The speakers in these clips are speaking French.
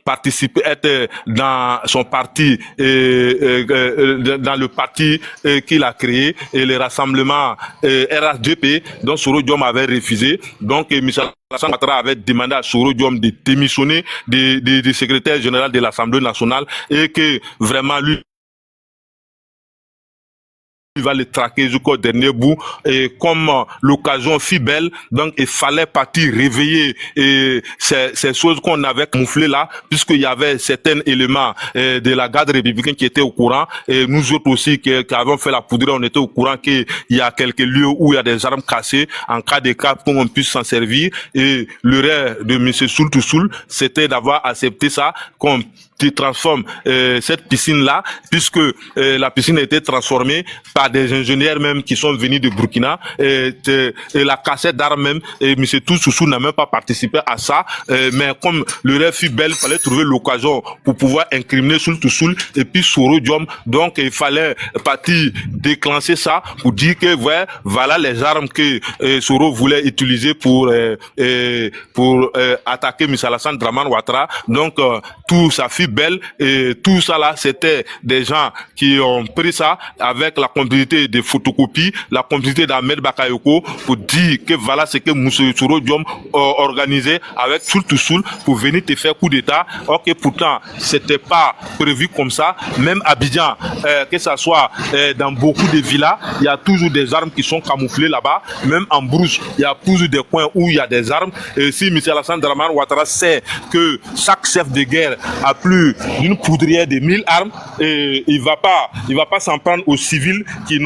participer, être dans son parti, dans le parti qu'il a créé, et le rassemblement RHDP, dont Soro Diom avait refusé. Donc, Michel Alassane Ouattara avait demandé à Soro Diom de démissionner du secrétaire général de l'Assemblée nationale et que vraiment lui, il va le traquer jusqu'au dernier bout, et comme l'occasion fut belle, donc il fallait partir réveiller ces choses qu'on avait camouflées là, puisqu'il y avait certains éléments de la garde républicaine qui étaient au courant, et nous autres aussi qui avons fait la poudre, on était au courant qu'il y a quelques lieux où il y a des armes cassées, en cas de cas pour qu'on puisse s'en servir, et le rêve de M. Soul, c'était d'avoir accepté ça, qu'on transforme cette piscine-là, puisque la piscine a été transformée par des ingénieurs même qui sont venus de Burkina, et la cassette d'armes même, et M. Toussoussou n'a même pas participé à ça, mais comme le rêve fut belle, il fallait trouver l'occasion pour pouvoir incriminer Soul et puis Soro Diom, donc il fallait partir déclencher ça pour dire que ouais, voilà les armes que Soro voulait utiliser pour attaquer M. Alassane Dramane Ouattara, donc tout ça fut belle, et tout ça là, c'était des gens qui ont pris ça avec la complicité de photocopies, la complicité d'Ahmed Bakayoko, pour dire que voilà ce que M. Soro Diom organisait avec Soul pour venir te faire coup d'état. Ok, pourtant c'était pas prévu comme ça. Même à Abidjan, que ça soit dans beaucoup de villas, il y a toujours des armes qui sont camouflées là-bas. Même en brousse, il y a toujours des coins où il y a des armes. Et si M. Alassane Dramane Ouattara sait que chaque chef de guerre a plus d'une poudrière de 1000 armes, et il va pas s'en prendre aux civils qui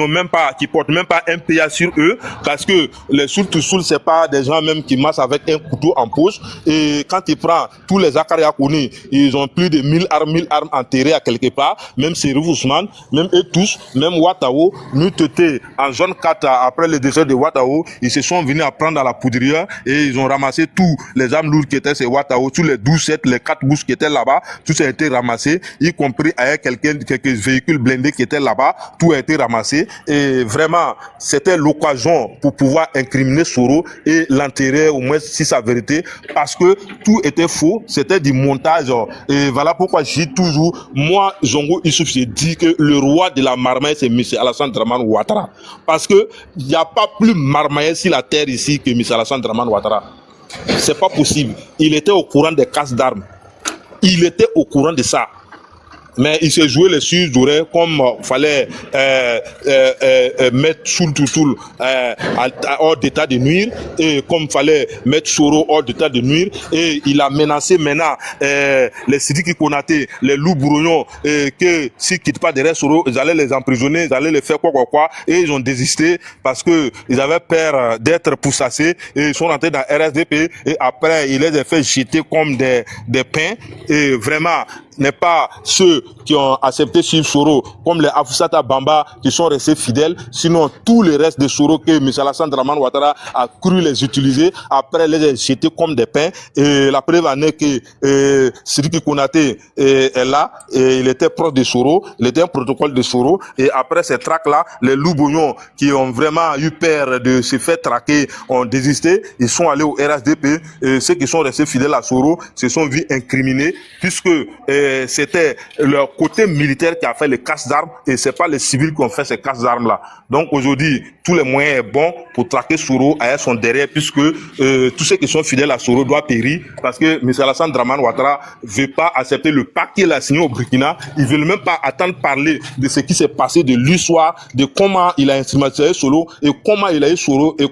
portent même pas un PA sur eux, parce que les Soul c'est pas des gens même qui marchent avec un couteau en poche, et quand il prend tous les Akaria Koni, ils ont plus de 1000 armes enterrées à quelque part, même Serif Ousmane, même eux tous, même Ouattao, nous étions en zone 4 après le décès de Ouattao, ils se sont venus à prendre à la poudrière, et ils ont ramassé tous les armes lourdes qui étaient chez Ouattao, tous les 12-7, les 4 bouches qui étaient là-bas, tout ça a été ramassé, y compris avec quelques véhicules blindés qui étaient là-bas, tout a été ramassé, et vraiment, c'était l'occasion pour pouvoir incriminer Soro et l'enterrer, au moins si sa vérité, parce que tout était faux, c'était du montage, et voilà pourquoi je dis toujours, moi, Zongo Issouf, j'ai dit que le roi de la marmaille, c'est M. Alassane Dramane Ouattara, parce que il n'y a pas plus marmaillé sur la terre ici que M. Alassane Dramane Ouattara. C'est pas possible. Il était au courant des casses d'armes. Il était au courant de ça. Mais il s'est joué les sueurs d'oreilles comme fallait mettre Soul hors d'état de nuire, et comme fallait mettre Soro hors d'état de nuire, et il a menacé maintenant les Sidiki Konaté, les loups brouillons, que s'ils quittent pas derrière Soro, ils allaient les emprisonner, ils allaient les faire quoi, et ils ont désisté parce que ils avaient peur d'être pourchassés, et ils sont rentrés dans RSDP, et après il les a fait jeter comme des pains, et vraiment n'est pas ceux qui ont accepté suivre Soro, comme les Afoussata Bamba qui sont restés fidèles, sinon tout le reste de Soro que M. Alassane Dramane Ouattara a cru les utiliser, après les a jetés comme des pains, et la preuve en est que Sidiki Konaté est là, et il était proche de Soro, il était un protocole de Soro, et après ces tracks-là, les loups bouillons qui ont vraiment eu peur de se faire traquer ont désisté, ils sont allés au RSDP, et ceux qui sont restés fidèles à Soro se sont vus incriminés, puisque c'était leur côté militaire qui a fait les casses d'armes, et c'est pas les civils qui ont fait ces casses d'armes là. Donc aujourd'hui, tous les moyens sont bons pour traquer Soro à son derrière, puisque tous ceux qui sont fidèles à Soro doivent périr, parce que M. Alassane Dramane Ouattara veut pas accepter le pacte qu'il a signé au Burkina. Il veut même pas attendre parler de ce qui s'est passé de l'histoire, de comment il a instrumentalisé Soro, et comment il a eu Soro, et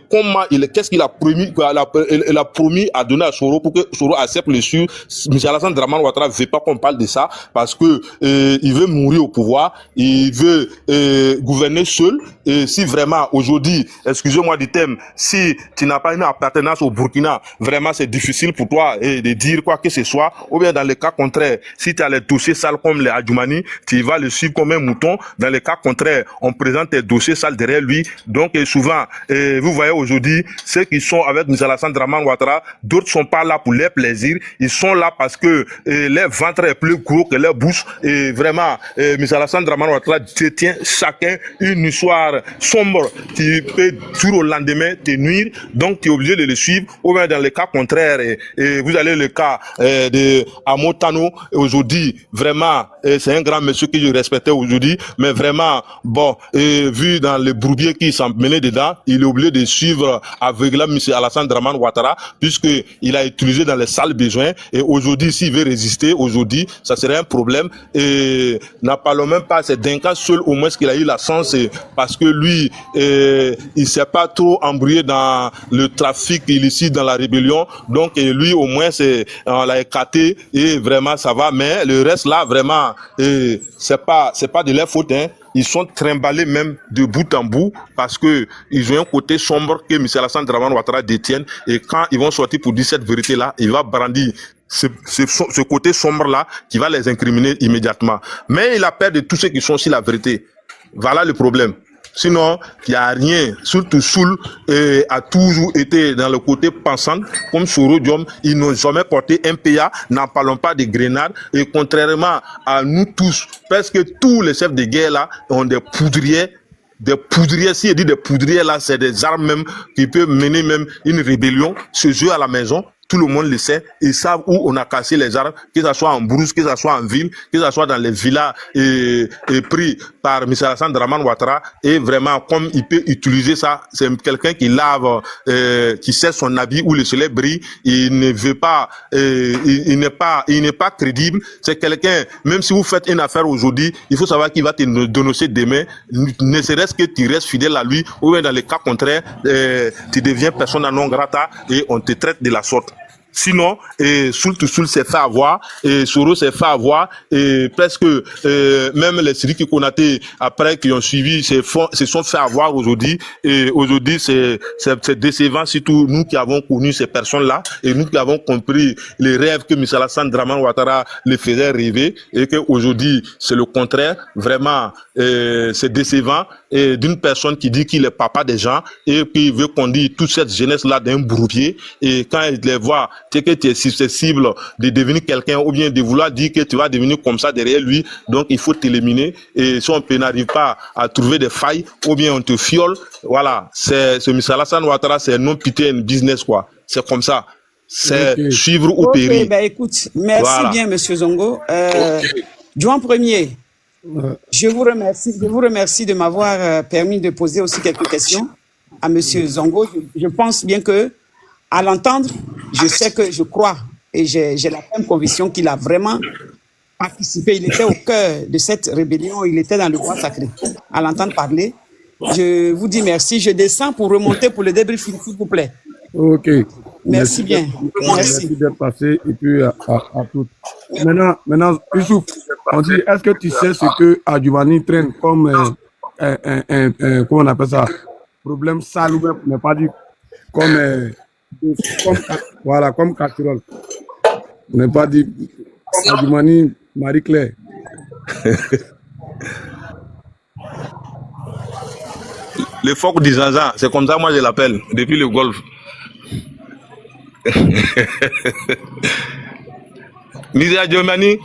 qu'est-ce qu'il a promis, il a promis à donner à Soro pour que Soro accepte le sur. M. Alassane Dramane Ouattara veut pas qu'on parle de ça, parce que il veut mourir au pouvoir, il veut gouverner seul, et si vraiment aujourd'hui, excusez-moi du thème, si tu n'as pas une appartenance au Burkina, vraiment c'est difficile pour toi de dire quoi que ce soit, ou bien dans le cas contraire, si tu as les dossiers sales comme les Adjoumani, tu vas le suivre comme un mouton. Dans le cas contraire, on présente tes dossiers sales derrière lui. Donc souvent, vous voyez aujourd'hui, ceux qui sont avec M. Alassane Dramane Ouattara, d'autres sont pas là pour leur plaisir, ils sont là parce que leur ventre est plus gros que leur bouche, et vraiment, M. Alassane Dramane Ouattara détient chacun une histoire histoire sombre qui peut, sur au lendemain, te nuire. Donc, tu es obligé de le suivre. Ou bien dans le cas contraire, et vous allez le cas de Amotano, aujourd'hui, vraiment, c'est un grand monsieur que je respectais aujourd'hui, mais vraiment, bon, vu dans le bourbier qui s'en mêlait dedans, il est obligé de suivre aveuglément M. Alassane Dramane Ouattara, puisqu'il a utilisé dans les sales besoins. Et aujourd'hui, s'il veut résister, aujourd'hui, ça serait un problème. Et n'en parlons même pas, c'est d'un cas seul au moins qu'il a eu la chance, parce que lui, il s'est pas trop embrouillé dans le trafic illicite, dans la rébellion. Donc, lui, au moins, on l'a écarté et vraiment, ça va. Mais le reste, là, vraiment, c'est pas de leur faute, hein. Ils sont trimballés même de bout en bout parce que ils ont un côté sombre que M. Alassane Dramane Ouattara détient, et quand ils vont sortir pour dire cette vérité-là, il va brandir ce côté sombre-là qui va les incriminer immédiatement. Mais il a peur de tous ceux qui sont sur la vérité. Voilà le problème. Sinon, il n'y a rien. Surtout Soul a toujours été dans le côté pensant, comme Soro Diom. Ils n'ont jamais porté un PA, n'en parlons pas de grenades. Et contrairement à nous tous, presque tous les chefs de guerre là ont des poudriers. Des poudriers, si je dis des poudriers là, c'est des armes même qui peuvent mener même une rébellion. Ce jeu à la maison, tout le monde le sait. Ils savent où on a cassé les armes, que ce soit en brousse, que ce soit en ville, que ce soit dans les villas et pris par M. Alassane Dramane Ouattara. Et vraiment, comme il peut utiliser ça, c'est quelqu'un qui lave, qui sait son habit où le soleil brille. Il ne veut pas, il n'est pas crédible. C'est quelqu'un, même si vous faites une affaire aujourd'hui, il faut savoir qu'il va te dénoncer demain. Ne serait-ce que tu restes fidèle à lui, ou bien dans le cas contraire, tu deviens persona non grata et on te traite de la sorte. Sinon, Soul s'est fait avoir, et Soro s'est fait avoir, et presque même les Sidiki Konaté après qui ont suivi se sont fait avoir aujourd'hui. Et aujourd'hui, c'est décevant, surtout nous qui avons connu ces personnes-là et nous qui avons compris les rêves que M. Alassane Dramane Ouattara les faisait rêver, et que aujourd'hui c'est le contraire. Vraiment, c'est décevant, et d'une personne qui dit qu'il est papa des gens et qui veut conduire toute cette jeunesse-là d'un bourbier, et quand il les voit, c'est que tu es susceptible de devenir quelqu'un, ou bien de vouloir dire que tu vas devenir comme ça derrière lui. Donc il faut t'éliminer, et si on n'arrive pas à trouver des failles, ou bien on te fiole, voilà, c'est M. Alassane Ouattara, c'est non pitié un business, quoi. C'est comme ça. C'est suivre ou périr. Ben écoute, merci bien, Monsieur Zongo. Juan Premier, je vous remercie de m'avoir permis de poser aussi quelques questions à Monsieur Zongo. Je pense bien que, à l'entendre, je crois et j'ai la ferme conviction qu'il a vraiment participé. Il était au cœur de cette rébellion, il était dans le bois sacré. À l'entendre parler, je vous dis merci. Je descends pour remonter pour le débriefing, s'il vous plaît. Ok. Merci bien. Merci d'être passé, et puis à toutes. Maintenant, Youssouf, on dit, est-ce que tu sais ce que Adjoumani traîne comme comment on appelle ça, problème sale, ou même, on n'a pas dit comme voilà, comme casserole. On n'a pas dit Adjoumani Marie-Claire. Le phoque du Zanzan, c'est comme ça moi je l'appelle, depuis le golf. Mr. Adjoumani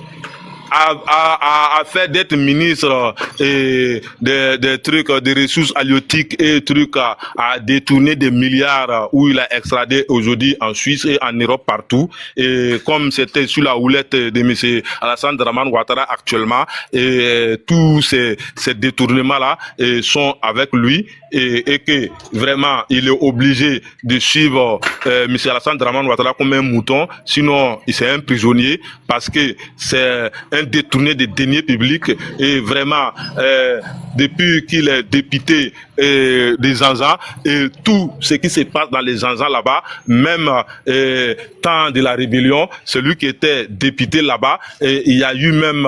a fait d'être ministre et des trucs, des ressources halieutiques et trucs à détourner des milliards, où il a extradé aujourd'hui en Suisse et en Europe partout. Et comme c'était sous la houlette de M. Alassane Dramane Ouattara actuellement, et tous ces détournements-là sont avec lui, et que vraiment il est obligé de suivre M. Alassane Dramane Ouattara comme un mouton, sinon il c'est un prisonnier, parce que c'est un détourné des deniers publics. Et vraiment, depuis qu'il est député des Zanzan, et tout ce qui se passe dans les Zanzan là-bas, même temps de la rébellion, celui qui était député là-bas, et il y a eu même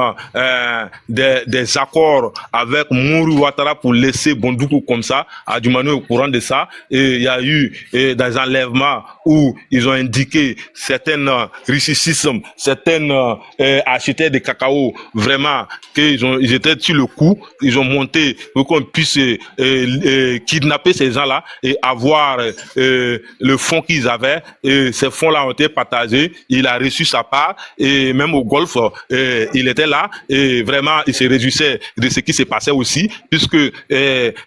des accords avec Mourou Ouattara pour laisser Bondoukou comme ça. Adjoumani est au courant de ça, et il y a eu des enlèvements où ils ont indiqué certaines richicismes, certaines architectes de cacao, vraiment, ils étaient sur le coup, ils ont monté pour qu'on puisse kidnapper ces gens-là et avoir le fonds qu'ils avaient. Et ces fonds-là ont été partagés. Il a reçu sa part et même au golf, il était là et vraiment, il se réjouissait de ce qui se passait aussi, puisque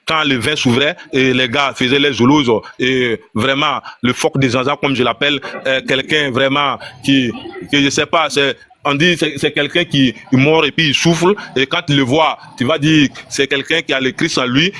quand le vin s'ouvrait, les gars faisaient les zouloses et vraiment, le phoque des Zanzans, comme je l'appelle, quelqu'un vraiment que je sais pas, on dit c'est quelqu'un qui mord et puis il souffle, et quand tu le vois, tu vas dire c'est quelqu'un qui a le Christ en lui.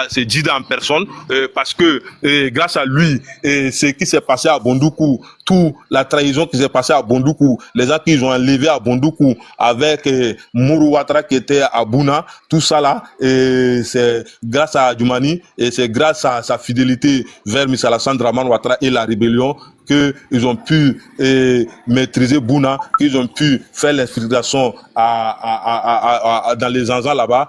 C'est Djida en personne, parce que grâce à lui, ce qui s'est passé à Bondoukou, toute la trahison qui s'est passée à Bondoukou, les actes qu'ils ont enlevés à Bondoukou avec Mourou Ouattara qui était à Bouna, tout ça là, c'est grâce à Djoumani et c'est grâce à sa fidélité vers M. Alassane Dramane Ouattara et la rébellion qu'ils ont pu maîtriser Bouna, qu'ils ont pu faire l'infiltration dans les Zanzans là-bas,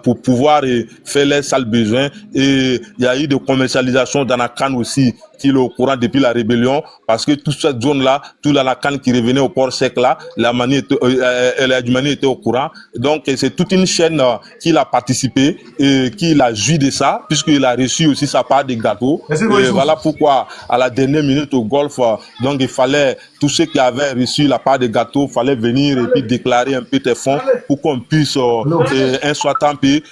pour pouvoir faire les sales besoins. Et il y a eu de commercialisation dans la canne aussi, qui est au courant depuis la rébellion, parce que toute cette zone-là, tout la canne qui revenait au port sec là, la Djoumani était au courant. Donc c'est toute une chaîne qui a participé et qui a joui de ça, puisqu'il a reçu aussi sa part de gâteau. Et voilà pourquoi à la dernière minute au golf, donc il fallait, tous ceux qui avaient reçu la part de gâteau, fallait venir et puis déclarer un peu tes fonds pour qu'on puisse un soit peu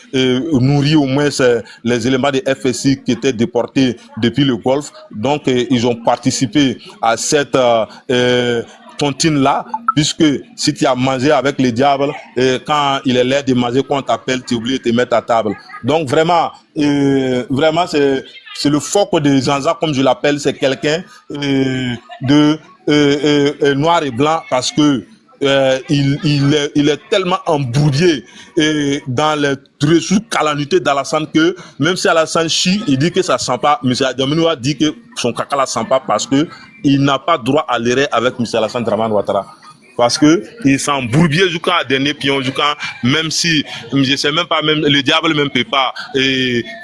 nourrir au moins les éléments de FSI qui étaient déportés depuis le Golfe. Donc ils ont participé à cette tontine-là, puisque si tu as mangé avec les diables, quand il est l'heure de manger, quand on t'appelle, tu oublies de te mettre à table. Donc vraiment, vraiment c'est le phoque de Zanza, comme je l'appelle, c'est quelqu'un de noir et blanc, parce que il est tellement embrouillé dans les ressources calamités d'Alassane que même si Alassane chie, il dit que ça sent pas. M. Adjamino a dit que son caca la sent pas parce que il n'a pas droit à l'erreur avec M. Alassane Dramane Ouattara. Parce que il s'embrouille jusqu'à dernier pion, jusqu'à, même si je sais même pas, même le diable même peut pas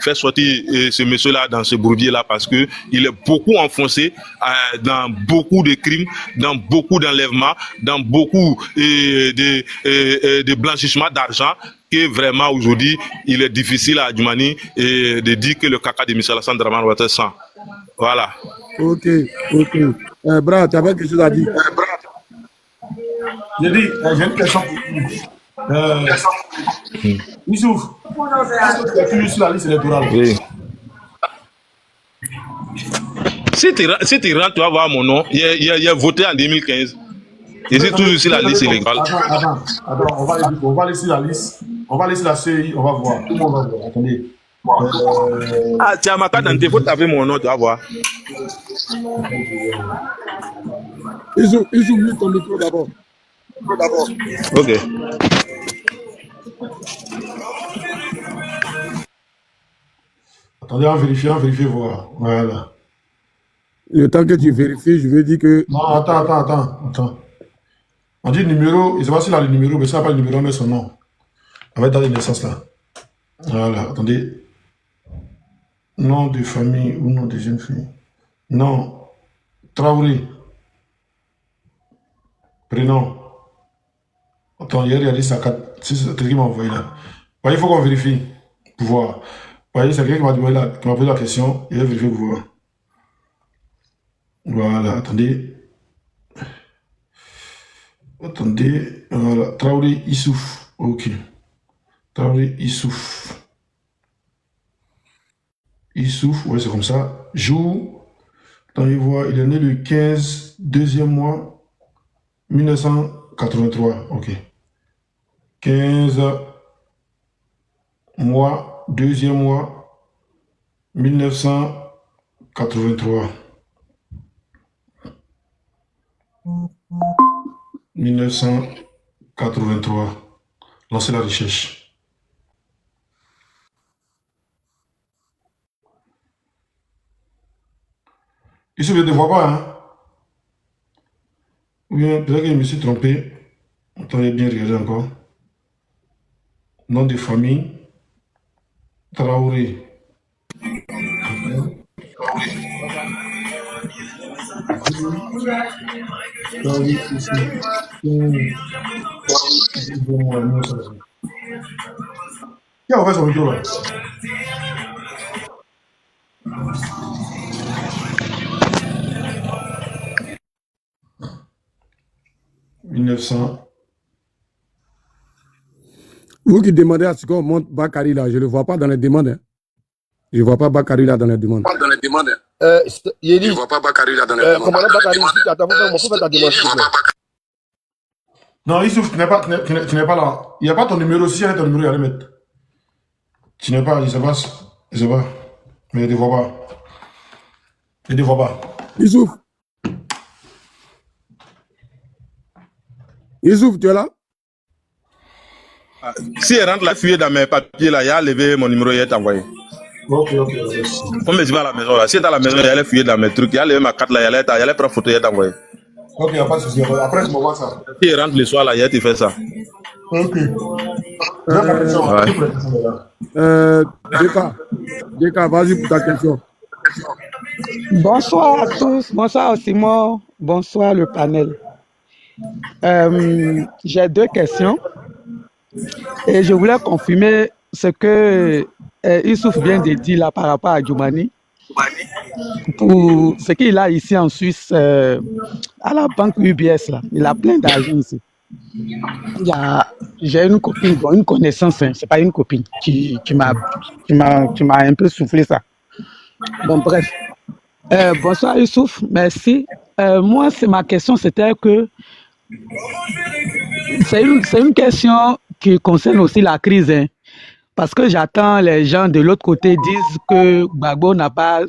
faire sortir ce monsieur là dans ce bourbier là, parce que il est beaucoup enfoncé dans beaucoup de crimes, dans beaucoup d'enlèvements, dans beaucoup de blanchissement d'argent, que vraiment aujourd'hui il est difficile à Djoumani de dire que le caca de M. Alassane Dramane Ouattara sent. Voilà. Ok. Brad, tu avais quelque chose à dire? J'ai dit, j'ai une question pour vous. Youssouf, est-ce que tu es toujours sur la liste électorale? Oui. Si tu rentres, tu vas voir mon nom. Il a voté en 2015. Et c'est toujours sur la liste électorale. Attends, on va laisser la liste. On va laisser la CI, on va voir. Tout le monde va voir. Attendez. Ah, tu as ma carte d'identité, tu avais mon nom, tu vas voir. Ils ont mis ton micro d'abord. Ok. Attendez, on vérifie, voir. Voilà. Le temps que tu vérifies, je veux dire que... Non, attends. On dit numéro, il ne sait pas s'il a le numéro, mais ça n'a pas le numéro, mais son nom. Avec date de naissance là. Voilà, attendez. Nom de famille ou nom de jeune fille. Non. Traoré. Prénom. Attends, hier, il a dit sa carte. C'est ce qui m'a envoyé là. Il faut qu'on vérifie pour voir. C'est quelqu'un qui m'a posé la question. Il a vérifié pour voir. Voilà, attendez. Voilà. Traoré Issouf. Ok. Traoré Issouf. Issouf, ouais, c'est comme ça. Jour. Attendez, voir. Il est né le 15, deuxième mois, 1983. Ok. 15 mois, deuxième mois, 1983. 1983. Lancez la recherche. Ici, je ne vois pas, hein? Ou bien, peut-être que je me suis trompé. Attendez bien, regardez encore. Nom de famille, Traoré. Qui a ouvert son micro là? « 1900. Vous qui demandez à ce qu'on monte Bakary là, je ne le vois pas dans les demandes. Hein. Je ne vois pas Bakary là dans les demandes. Dans les demandes. Je ne vois pas Bakary là dans les demandes. Commandant Bakary, si tu attends, faut faire ta demande. Non, Issouf, tu n'es pas là. Il n'y a pas ton numéro. Si il y a ton numéro, il y a le mettre. Tu n'es pas, je sais pas. Mais je ne te vois pas. Je ne te vois pas. Issouf. Issouf, tu es là? Si elle rentre la fille dans mes papiers là, il a levé mon numéro, il est envoyé. Ok. Comme je vais à la maison là, si elle est à la maison, il a fouillé dans mes trucs, il a levé ma carte là, il a prendre photo, il est envoyé. Ok, il n'y a pas de souci. Après, tu m'envoies ça. Si elle rentre le soir là, il a fait ça. Ok. Deka, vas-y pour ta question. Bonsoir à tous, bonsoir Simon, bonsoir le panel. J'ai deux questions et je voulais confirmer ce que Issouf vient de dire là par rapport à Djoumani. Pour ce qu'il a ici en Suisse, à la banque UBS, là, il a plein d'argent ici. J'ai une copine, bon, une connaissance, hein, c'est pas une copine, qui m'a un peu soufflé ça. Bon, bref. Bonsoir Youssouf, merci. Moi, ma question, c'était que c'est une question qui concerne aussi la crise, hein, parce que j'attends les gens de l'autre côté disent que Gbagbo n'a pas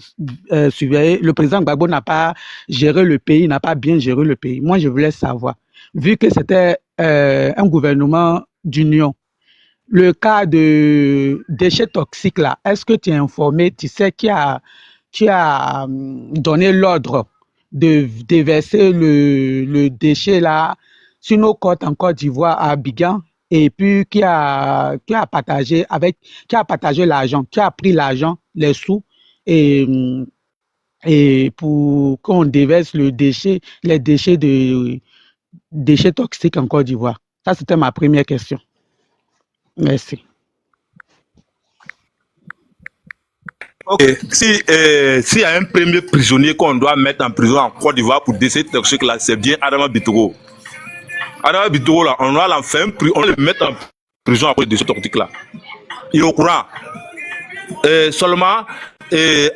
surveillé, le président Gbagbo n'a pas géré le pays, n'a pas bien géré le pays. Moi, je voulais savoir, vu que c'était un gouvernement d'union, le cas de déchets toxiques là, est-ce que tu es informé, tu sais qui a donné l'ordre de déverser le déchet là sur nos côtes en Côte d'Ivoire à Abidjan, et puis qui a partagé l'argent, qui a pris l'argent, les sous, et pour qu'on déverse les déchets toxiques en Côte d'Ivoire. Ça, c'était ma première question. Merci. Ok. S'il y a un premier prisonnier qu'on doit mettre en prison en Côte d'Ivoire pour décès toxique là, c'est bien Adama Bitoro. Adama Bitoro là, on doit l'en faire on le mettre en prison après décès toxique là. Il est au courant. Seulement,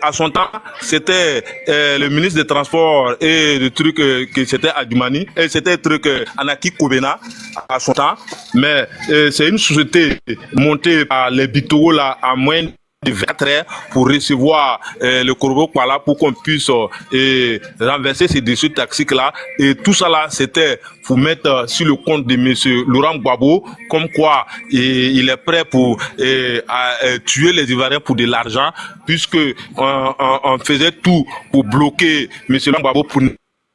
à son temps, c'était le ministre des Transports et de trucs que c'était Adjumani, et c'était truc Anaki Kobena à son temps, mais c'est une société montée par les Bitoro là à moins de 24 heures pour recevoir le Corbeau Kuala pour qu'on puisse renverser ces déchets toxiques là, et tout ça là c'était pour mettre sur le compte de monsieur Laurent Gbagbo comme quoi il est prêt pour tuer les Ivoiriens pour de l'argent, puisque on faisait tout pour bloquer monsieur Laurent Gbagbo pour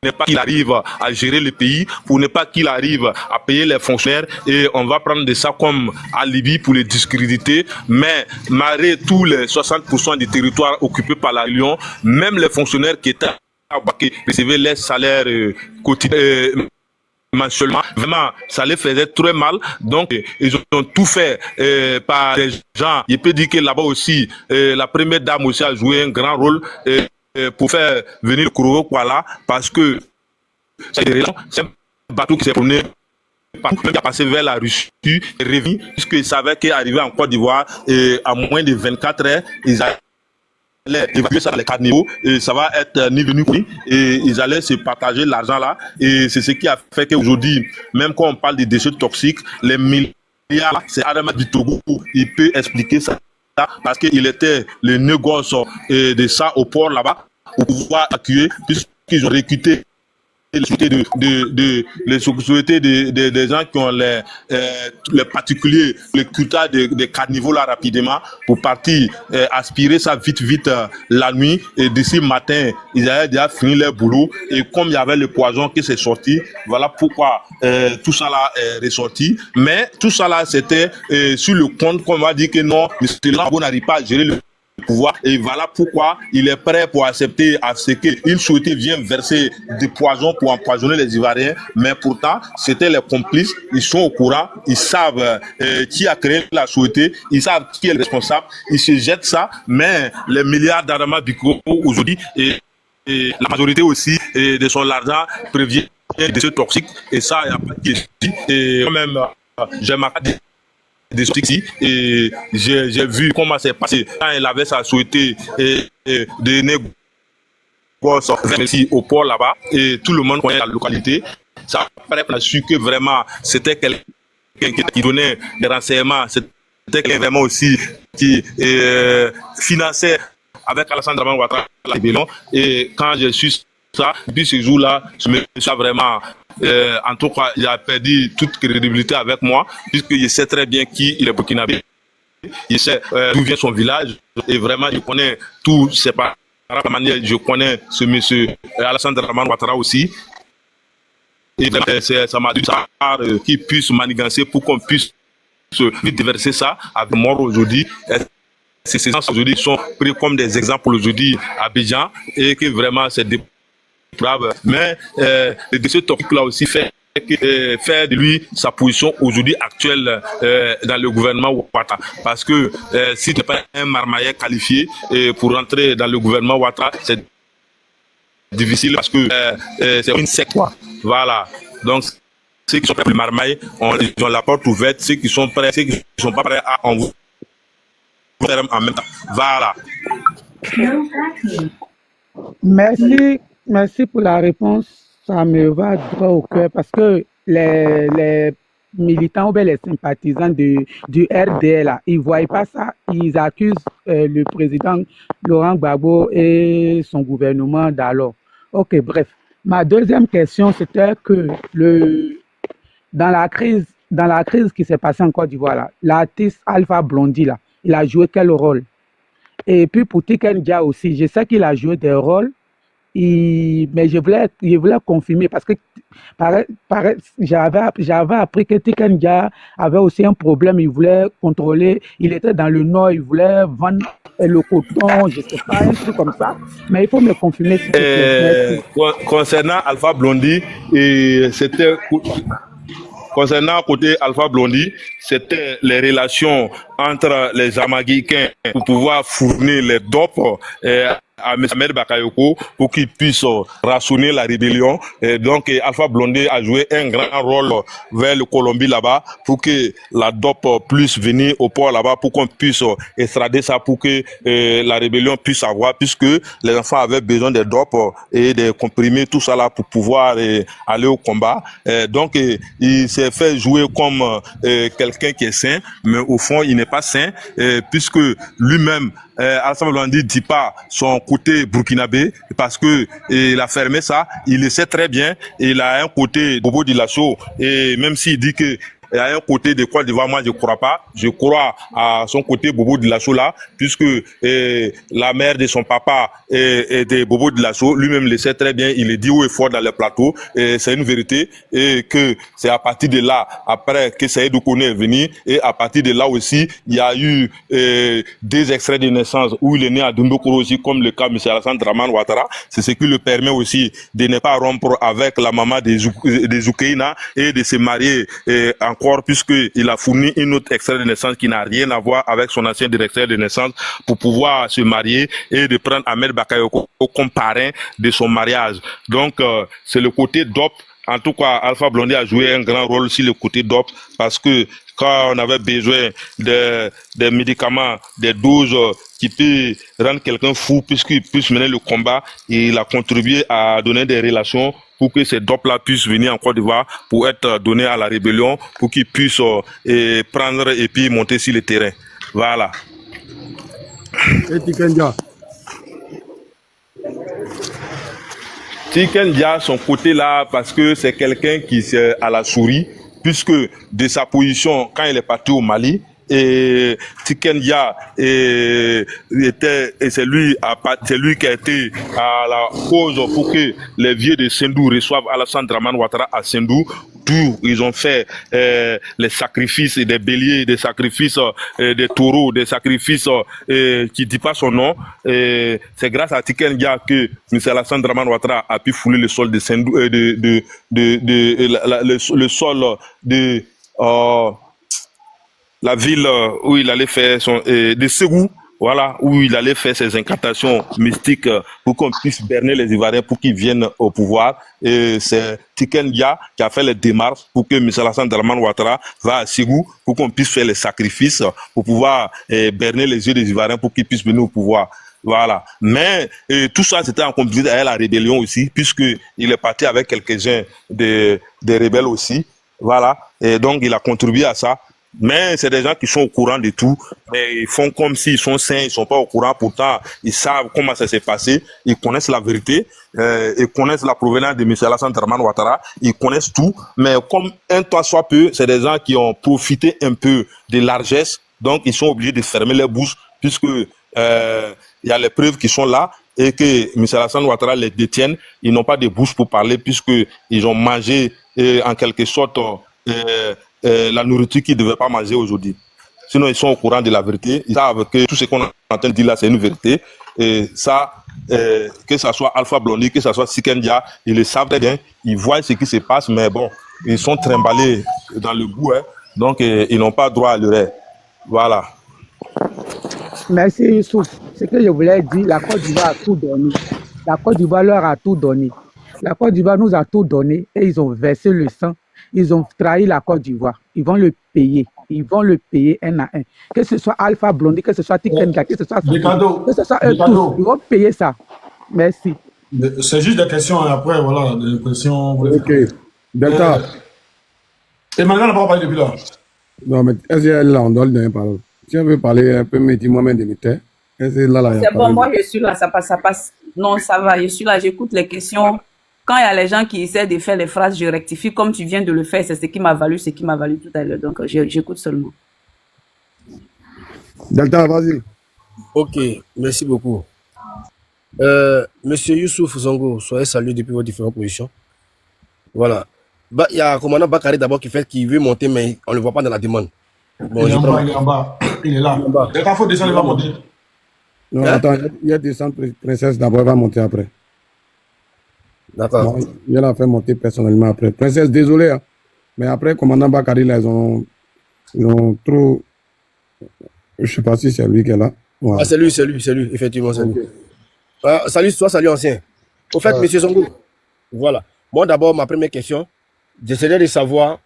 ne pas qu'il arrive à gérer le pays, pour ne pas qu'il arrive à payer les fonctionnaires, et on va prendre de ça comme alibi pour les discréditer. Mais malgré tous les 60% du territoire occupé par la Réunion, même les fonctionnaires qui étaient qui recevaient les salaires quotidiens mensuellement, vraiment ça les faisait très mal. Donc ils ont tout fait par des gens. Je peux dire que là-bas aussi la première dame aussi a joué un grand rôle pour faire venir le Kourouo Kuala, parce que c'est un bateau qui s'est promené qui a passé vers la Russie et revenu, puisqu'ils savaient qu'arriver en Côte d'Ivoire à moins de 24 heures, ils allaient évacuer ça dans les caniveaux et ça va être ni venu ni, et ils allaient se partager l'argent là, et c'est ce qui a fait qu'aujourd'hui, même quand on parle des déchets toxiques, les milliards, c'est Adama Bitoro, il peut expliquer ça, parce qu'il était le négoce de ça au port là-bas, pour pouvoir accueillir, puisqu'ils ont recruté les sociétés des gens qui ont les particuliers, le quota des carnivores là rapidement, pour partir aspirer ça vite la nuit, et d'ici matin ils avaient déjà fini leur boulot, et comme il y avait le poison qui s'est sorti, voilà pourquoi tout ça là est ressorti. Mais tout ça là c'était sur le compte qu'on va dire que non, M. Lambo n'arrive pas à gérer le pouvoir. Et voilà pourquoi il est prêt pour accepter à ce qu'il souhaitait viennent verser des poisons pour empoisonner les Ivoiriens. Mais pourtant, c'était les complices. Ils sont au courant. Ils savent qui a créé la souhaité. Ils savent qui est le responsable. Ils se jettent ça. Mais les milliards d'Adama Biko aujourd'hui et la majorité aussi de son argent prévient de ce toxique. Et ça, il n'y a pas de question. Et quand même, j'ai marqué des ici et j'ai vu comment c'est passé quand il avait sa souhaité de négocier ici au port là-bas et tout le monde connaît la localité. Ça a su que vraiment c'était quelqu'un qui donnait des renseignements, c'était quelqu'un vraiment aussi qui finançait avec Alassane Dramane Ouattara la rébellion. Et quand j'ai su ça, depuis ce jour-là, je me suis vraiment en tout cas, il a perdu toute crédibilité avec moi, puisqu'il sait très bien qui il est burkinabé. Il sait d'où vient son village. Et vraiment, je connais tous ses parents. Je connais ce monsieur Alassane Dramane Ouattara aussi. Et ça m'a dit qu'il puisse manigancer pour qu'on puisse se déverser ça avec mort aujourd'hui. Ces gens aujourd'hui sont pris comme des exemples aujourd'hui à Abidjan et que vraiment c'est des mais de ce topic-là aussi fait faire de lui sa position aujourd'hui actuelle dans le gouvernement Ouattara. Parce que si tu n'es pas un marmailleur qualifié pour rentrer dans le gouvernement Ouattara, c'est difficile parce que c'est une secte. Voilà. Donc, ceux qui sont prêts pour le marmaille, ils ont la porte ouverte. Ceux qui sont prêts, ceux qui ne sont pas prêts à en faire en même temps. Voilà. Merci pour la réponse. Ça me va droit au cœur parce que les militants ou bien les sympathisants du RDL, là, ils ne voient pas ça. Ils accusent le président Laurent Gbagbo et son gouvernement d'alors. Ok, bref. Ma deuxième question, c'était que dans la crise qui s'est passée en Côte d'Ivoire, l'artiste Alpha Blondy, là, il a joué quel rôle? Et puis pour Tiken Jah aussi, je sais qu'il a joué des rôles, mais je voulais confirmer parce que j'avais appris que Tiken Jah avait aussi un problème. Il voulait contrôler, il était dans le nord, il voulait vendre le coton, je ne sais pas, un truc comme ça. Mais il faut me confirmer s'il te plaît. Concernant Alpha Blondy, c'était concernant côté Alpha Blondy, c'était les relations entre les Jamaïcains pour pouvoir fournir les dopes à Ahmed Bakayoko pour qu'il puisse rationner la rébellion. Et donc Alpha Blondy a joué un grand rôle vers le Colombie là-bas pour que la dope puisse venir au port là-bas pour qu'on puisse extrader ça pour que la rébellion puisse avoir, puisque les enfants avaient besoin des dopes et de comprimer tout ça là pour pouvoir aller au combat. Donc il s'est fait jouer comme quelqu'un qui est sain, mais au fond il n'est pas sain puisque lui-même Alassane Blondy ne dit pas son côté burkinabé parce que il a fermé ça, il le sait très bien, il a un côté Bobo Dioulasso et même s'il dit que il y a un côté de Côte d'Ivoire, moi je crois pas. Je crois à son côté Bobo Dioulasso là, puisque la mère de son papa était Bobo Dioulasso, lui-même le sait très bien, il le dit haut et fort dans le plateau, et c'est une vérité, et que c'est à partir de là, après que Seydou Kone est venu, et à partir de là aussi, il y a eu des extraits de naissance où il est né à Dumbokoro aussi, comme le cas de M. Alassane Dramane Ouattara. C'est ce qui le permet aussi de ne pas rompre avec la maman des Zoukéina et de se marier encore, puisqu'il a fourni une autre extrait de naissance qui n'a rien à voir avec son ancien directeur de naissance pour pouvoir se marier et de prendre Ahmed Bakayoko comme parrain de son mariage. Donc, c'est le côté dope. En tout cas, Alpha Blondy a joué un grand rôle sur le côté dope parce que quand on avait besoin des médicaments, des doses qui peuvent rendre quelqu'un fou puisqu'il puisse mener le combat, il a contribué à donner des relations pour que ces dopes-là puissent venir en Côte d'Ivoire pour être donnés à la rébellion, pour qu'ils puissent prendre et puis monter sur le terrain. Voilà. Et Tiken Jah. Tiken Jah, son côté là, parce que c'est quelqu'un qui est à la souris, puisque de sa position, quand il est parti au Mali, et Tiken Jah c'est lui qui a été à la cause pour que les vieux de Sendou reçoivent Alassane Dramane Ouattara à Sendou. autour, ils ont fait les sacrifices des béliers, des sacrifices des taureaux, des sacrifices qui ne disent pas son nom. C'est grâce à Tiken Dia que M. Alassane Dramane Ouattara a pu fouler le sol de Sendou, le sol de la ville où il allait faire de Ségou, voilà, où il allait faire ses incantations mystiques pour qu'on puisse berner les Ivoiriens pour qu'ils viennent au pouvoir. Et c'est Tiken Dia qui a fait les démarches pour que M. Alassane Dramane Ouattara va à Ségou pour qu'on puisse faire les sacrifices pour pouvoir berner les yeux des Ivoiriens pour qu'ils puissent venir au pouvoir. Voilà. Mais tout ça, c'était en complicité avec la rébellion aussi, puisqu'il est parti avec quelques-uns des rebelles aussi. Voilà. Et donc, il a contribué à ça. Mais c'est des gens qui sont au courant de tout, mais ils font comme s'ils sont sains, ils sont pas au courant, pourtant ils savent comment ça s'est passé, ils connaissent la vérité, ils connaissent la provenance de M. Alassane Dramane Ouattara, ils connaissent tout, mais comme un tant soit peu, c'est des gens qui ont profité un peu de largesse, donc ils sont obligés de fermer les bouches, puisque il y a les preuves qui sont là, et que M. Alassane Ouattara les détiennent, ils n'ont pas de bouche pour parler, puisqu'ils ont mangé en quelque sorte la nourriture qu'ils ne devaient pas manger aujourd'hui. Sinon, ils sont au courant de la vérité. Ils savent que tout ce qu'on est en train de dire là, c'est une vérité. Et ça, que ce soit Alpha Blondy, que ce soit Tiken Dia, ils le savent très bien. Ils voient ce qui se passe, mais bon, ils sont trimballés dans le goût. Hein, donc, ils n'ont pas droit à l'oreille. Voilà. Merci Youssouf. Ce que je voulais dire, la Côte d'Ivoire a tout donné. La Côte d'Ivoire leur a tout donné. La Côte d'Ivoire nous a tout donné et ils ont versé le sang. Ils ont trahi la Côte d'Ivoire. Ils vont le payer. Ils vont le payer un à un. Que ce soit Alpha Blondy, que ce soit Tiken Dia, que ce soit des cadeaux. que ce soit eux tous. Ils vont payer ça. Merci. C'est juste des questions et après, voilà, des questions. Ok. Delta. Et maintenant, on n'a pas parlé depuis là. Non, mais est-ce qu'elle est là, on doit lui donner la parole. Si on veut parler un peu, mais dis-moi même de mes est-ce que là, C'est bon, moi je suis là, ça passe. Non, ça va, je suis là, j'écoute les questions. Quand il y a les gens qui essaient de faire les phrases, je rectifie comme tu viens de le faire. C'est ce qui m'a valu tout à l'heure. Donc, j'écoute seulement. Delta, vas-y. Ok, merci beaucoup. Monsieur Youssouf Zongo, soyez salué depuis vos différentes positions. Voilà. Il y a le commandant Bakary d'abord qui veut monter, mais on ne le voit pas dans la demande. Bon, il est en bas. Il est là. Il faut descendre, il va monter. Non, attends, il y a des centres princesse d'abord, elle va monter après. D'accord. Il a fait monter personnellement après. Princesse, désolé, hein, mais après, commandant Bakary, là, ils ont trop. Je ne sais pas si c'est lui qui est là. Ouais. Ah, c'est lui, effectivement, c'est lui. Salut ancien. Au fait, monsieur Zongo, voilà. Moi, d'abord, ma première question, j'essaierai de savoir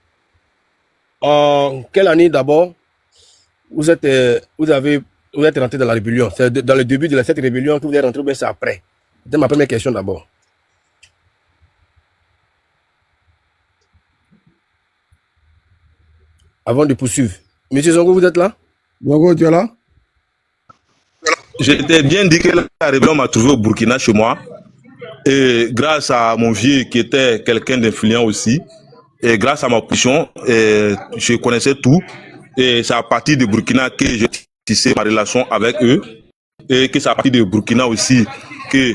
en quelle année d'abord vous êtes rentré dans la rébellion. C'est dans le début de cette rébellion que vous êtes rentré, ou bien c'est après? C'était ma première question d'abord. Avant de poursuivre. Monsieur Zongo, vous êtes là? Zongo, tu es là? J'étais bien dit que la rébellion m'a trouvé au Burkina chez moi. Et grâce à mon vieux qui était quelqu'un d'influent aussi, et grâce à ma position, je connaissais tout. Et c'est à partir de Burkina que j'ai tissé ma relation avec eux. Et que c'est à partir de Burkina aussi que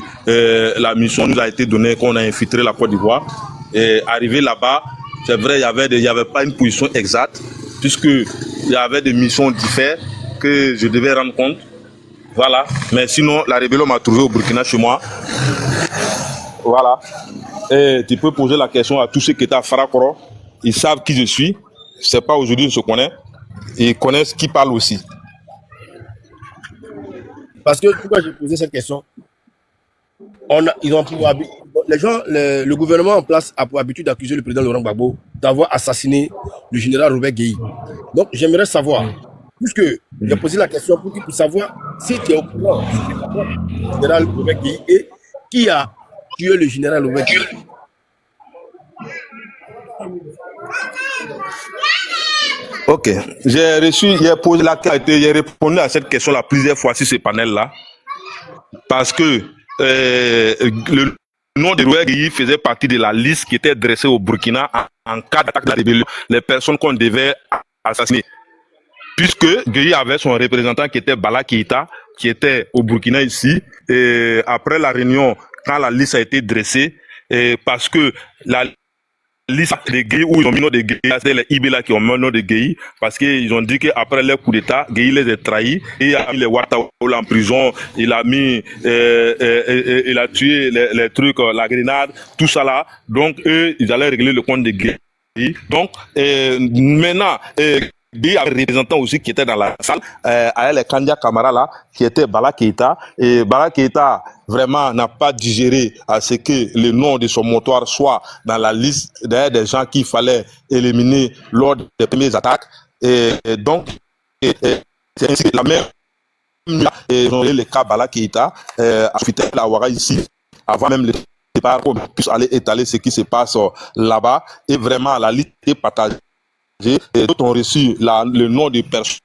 la mission nous a été donnée, qu'on a infiltré la Côte d'Ivoire. Et arrivé là-bas, c'est vrai, il n'y avait pas une position exacte, puisqu'il y avait des missions différentes que je devais rendre compte. Voilà. Mais sinon, la rébellion m'a trouvé au Burkina chez moi. Voilà. Et tu peux poser la question à tous ceux qui étaient à Farakoro. Ils savent qui je suis. C'est pas aujourd'hui qu'ils se connaissent. Ils connaissent qui parle aussi. Parce que pourquoi j'ai posé cette question? Le gouvernement en place a pour habitude d'accuser le président Laurent Gbagbo d'avoir assassiné le général Robert Guèye. Donc j'aimerais savoir, puisque j'ai posé la question pour savoir si tu es au courant du général Robert Guèye et qui a tué le général Robert Guèye. Ok, j'ai posé la question, j'ai répondu à cette question-là plusieurs fois sur ce panel-là, parce que le nom de Robert Guèye faisait partie de la liste qui était dressée au Burkina en cas d'attaque de la rébellion, les personnes qu'on devait assassiner. Puisque Guèye avait son représentant qui était Bala Keïta, qui était au Burkina ici, et après la réunion, quand la liste a été dressée, parce que liste des Gueye où ils ont mis le nom de Gueye, c'est les IB qui ont mis le nom de Gueye parce qu'ils ont dit qu'après leur coup d'État, Gueye les a trahis et il a mis les Ouattara en prison, il a mis, il a tué les trucs, la grenade, tout ça là. Donc eux, ils allaient régler le compte de Gueye. Donc maintenant, Gueye avait un représentant aussi qui était dans la salle, avec les Kandia Camara là, qui était Bala Keïta. Et Bala Keïta vraiment n'a pas digéré à ce que le nom de son motoir soit dans la liste des gens qu'il fallait éliminer lors des premières attaques. Et donc, c'est ainsi que la même le cas Bala Keïta a fuité la Ouaga ici, avant même le départ, pour qu'on puisse aller étaler ce qui se passe là-bas. Et vraiment, la liste est partagée. Et d'autres ont reçu le nom de personnes.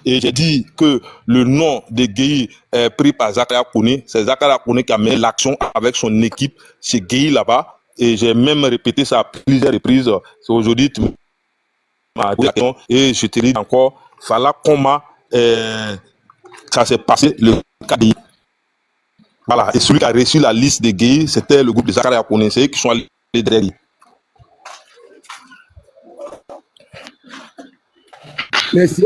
Et j'ai dit que le nom de Gueye est pris par Zakaria Kone. C'est Zakaria Kone qui a mené l'action avec son équipe chez Gueye là-bas. Et j'ai même répété ça à plusieurs reprises. Aujourd'hui, tu m'as dit la question et je te dis encore, voilà comment ça s'est passé, le cas de Gueye. Voilà. Et celui qui a reçu la liste de Gueye, c'était le groupe de Zakaria Kone. C'est eux qui sont allés derrière. Merci.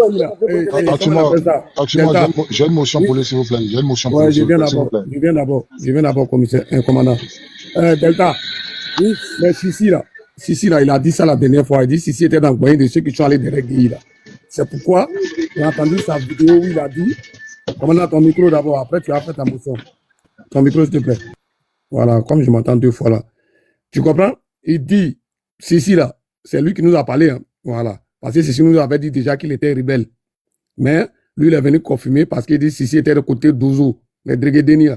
J'ai une motion pour lui, s'il vous plaît. J'ai une motion pour lui. Je viens d'abord, commissaire, commandant. Delta, oui, mais Sissi là, il a dit ça la dernière fois. Il dit Sissi était dans le moyen de ceux qui sont allés derrière Gueye là. C'est pourquoi j'ai entendu sa vidéo où il a dit, commandant, ton micro d'abord, après tu as fait ta motion. Ton micro, s'il te plaît. Voilà, comme je m'entends deux fois là. Tu comprends? Il dit, Sissi là, c'est lui qui nous a parlé, hein. Voilà. Parce que Sissi nous avait dit déjà qu'il était rebelle. Mais lui, il est venu confirmer parce qu'il dit Sissi était de côté d'Ozo, les Drégédéni.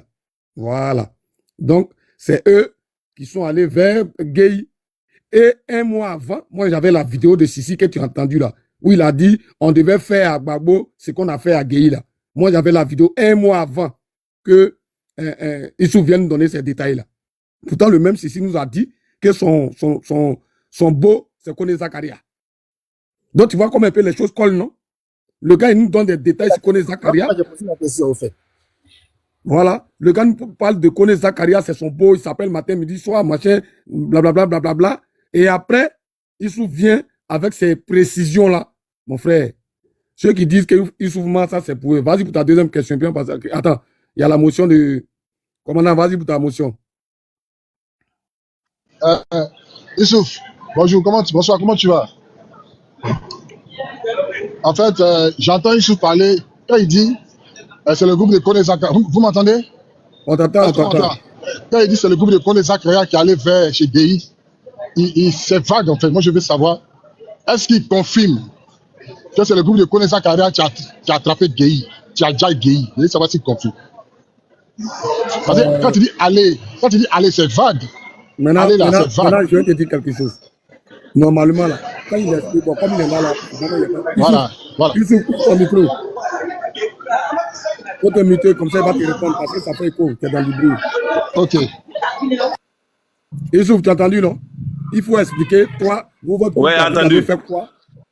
Voilà. Donc, c'est eux qui sont allés vers Gueye. Et un mois avant, moi, j'avais la vidéo de Sissi que tu as entendu là, où il a dit on devait faire à Gbagbo ce qu'on a fait à Gueye là. Moi, j'avais la vidéo un mois avant que Issou vienne donner ces détails-là. Pourtant, le même Sissi nous a dit que son beau, c'est Kone Zakaria. Donc, tu vois comme un peu les choses collent, non? Le gars, il nous donne des détails sur Kone Zakaria. J'ai posé la question, au fait. Voilà. Le gars nous parle de Kone Zakaria, c'est son beau, il s'appelle matin, midi, soir, machin, blablabla, blablabla. Et après, il se vient avec ces précisions-là. Mon frère, ceux qui disent qu'il souffre, ça, c'est pour eux. Vas-y pour ta deuxième question. Bien, parce que, attends, il y a la motion de... Commandant, vas-y pour ta motion. Issouf, bonjour, bonsoir, comment tu vas? En fait, j'entends Issouf parler, quand il dit, c'est le groupe de Kone Zakaria. Vous m'entendez? On t'entend. Quand il dit c'est le groupe de Kone Zakaria qui allait vers chez Gueye, c'est vague en fait. Moi, je veux savoir, est-ce qu'il confirme que c'est le groupe de Kone Zakaria qui a attrapé Gueye, qui a déjà Gueye? Je veux savoir s'il confirme. Parce que quand tu dis aller, c'est vague. Maintenant, je vais te dire quelque chose. Normalement, là, quand il est bon, comme il est là, voilà. Il se coupe son micro. Faut te muter, comme ça, il va te répondre parce que ça fait écho, tu es dans le bruit. Ok. Issouf, tu as entendu, non? Il faut expliquer, toi, votre groupe, vous avez fait quoi?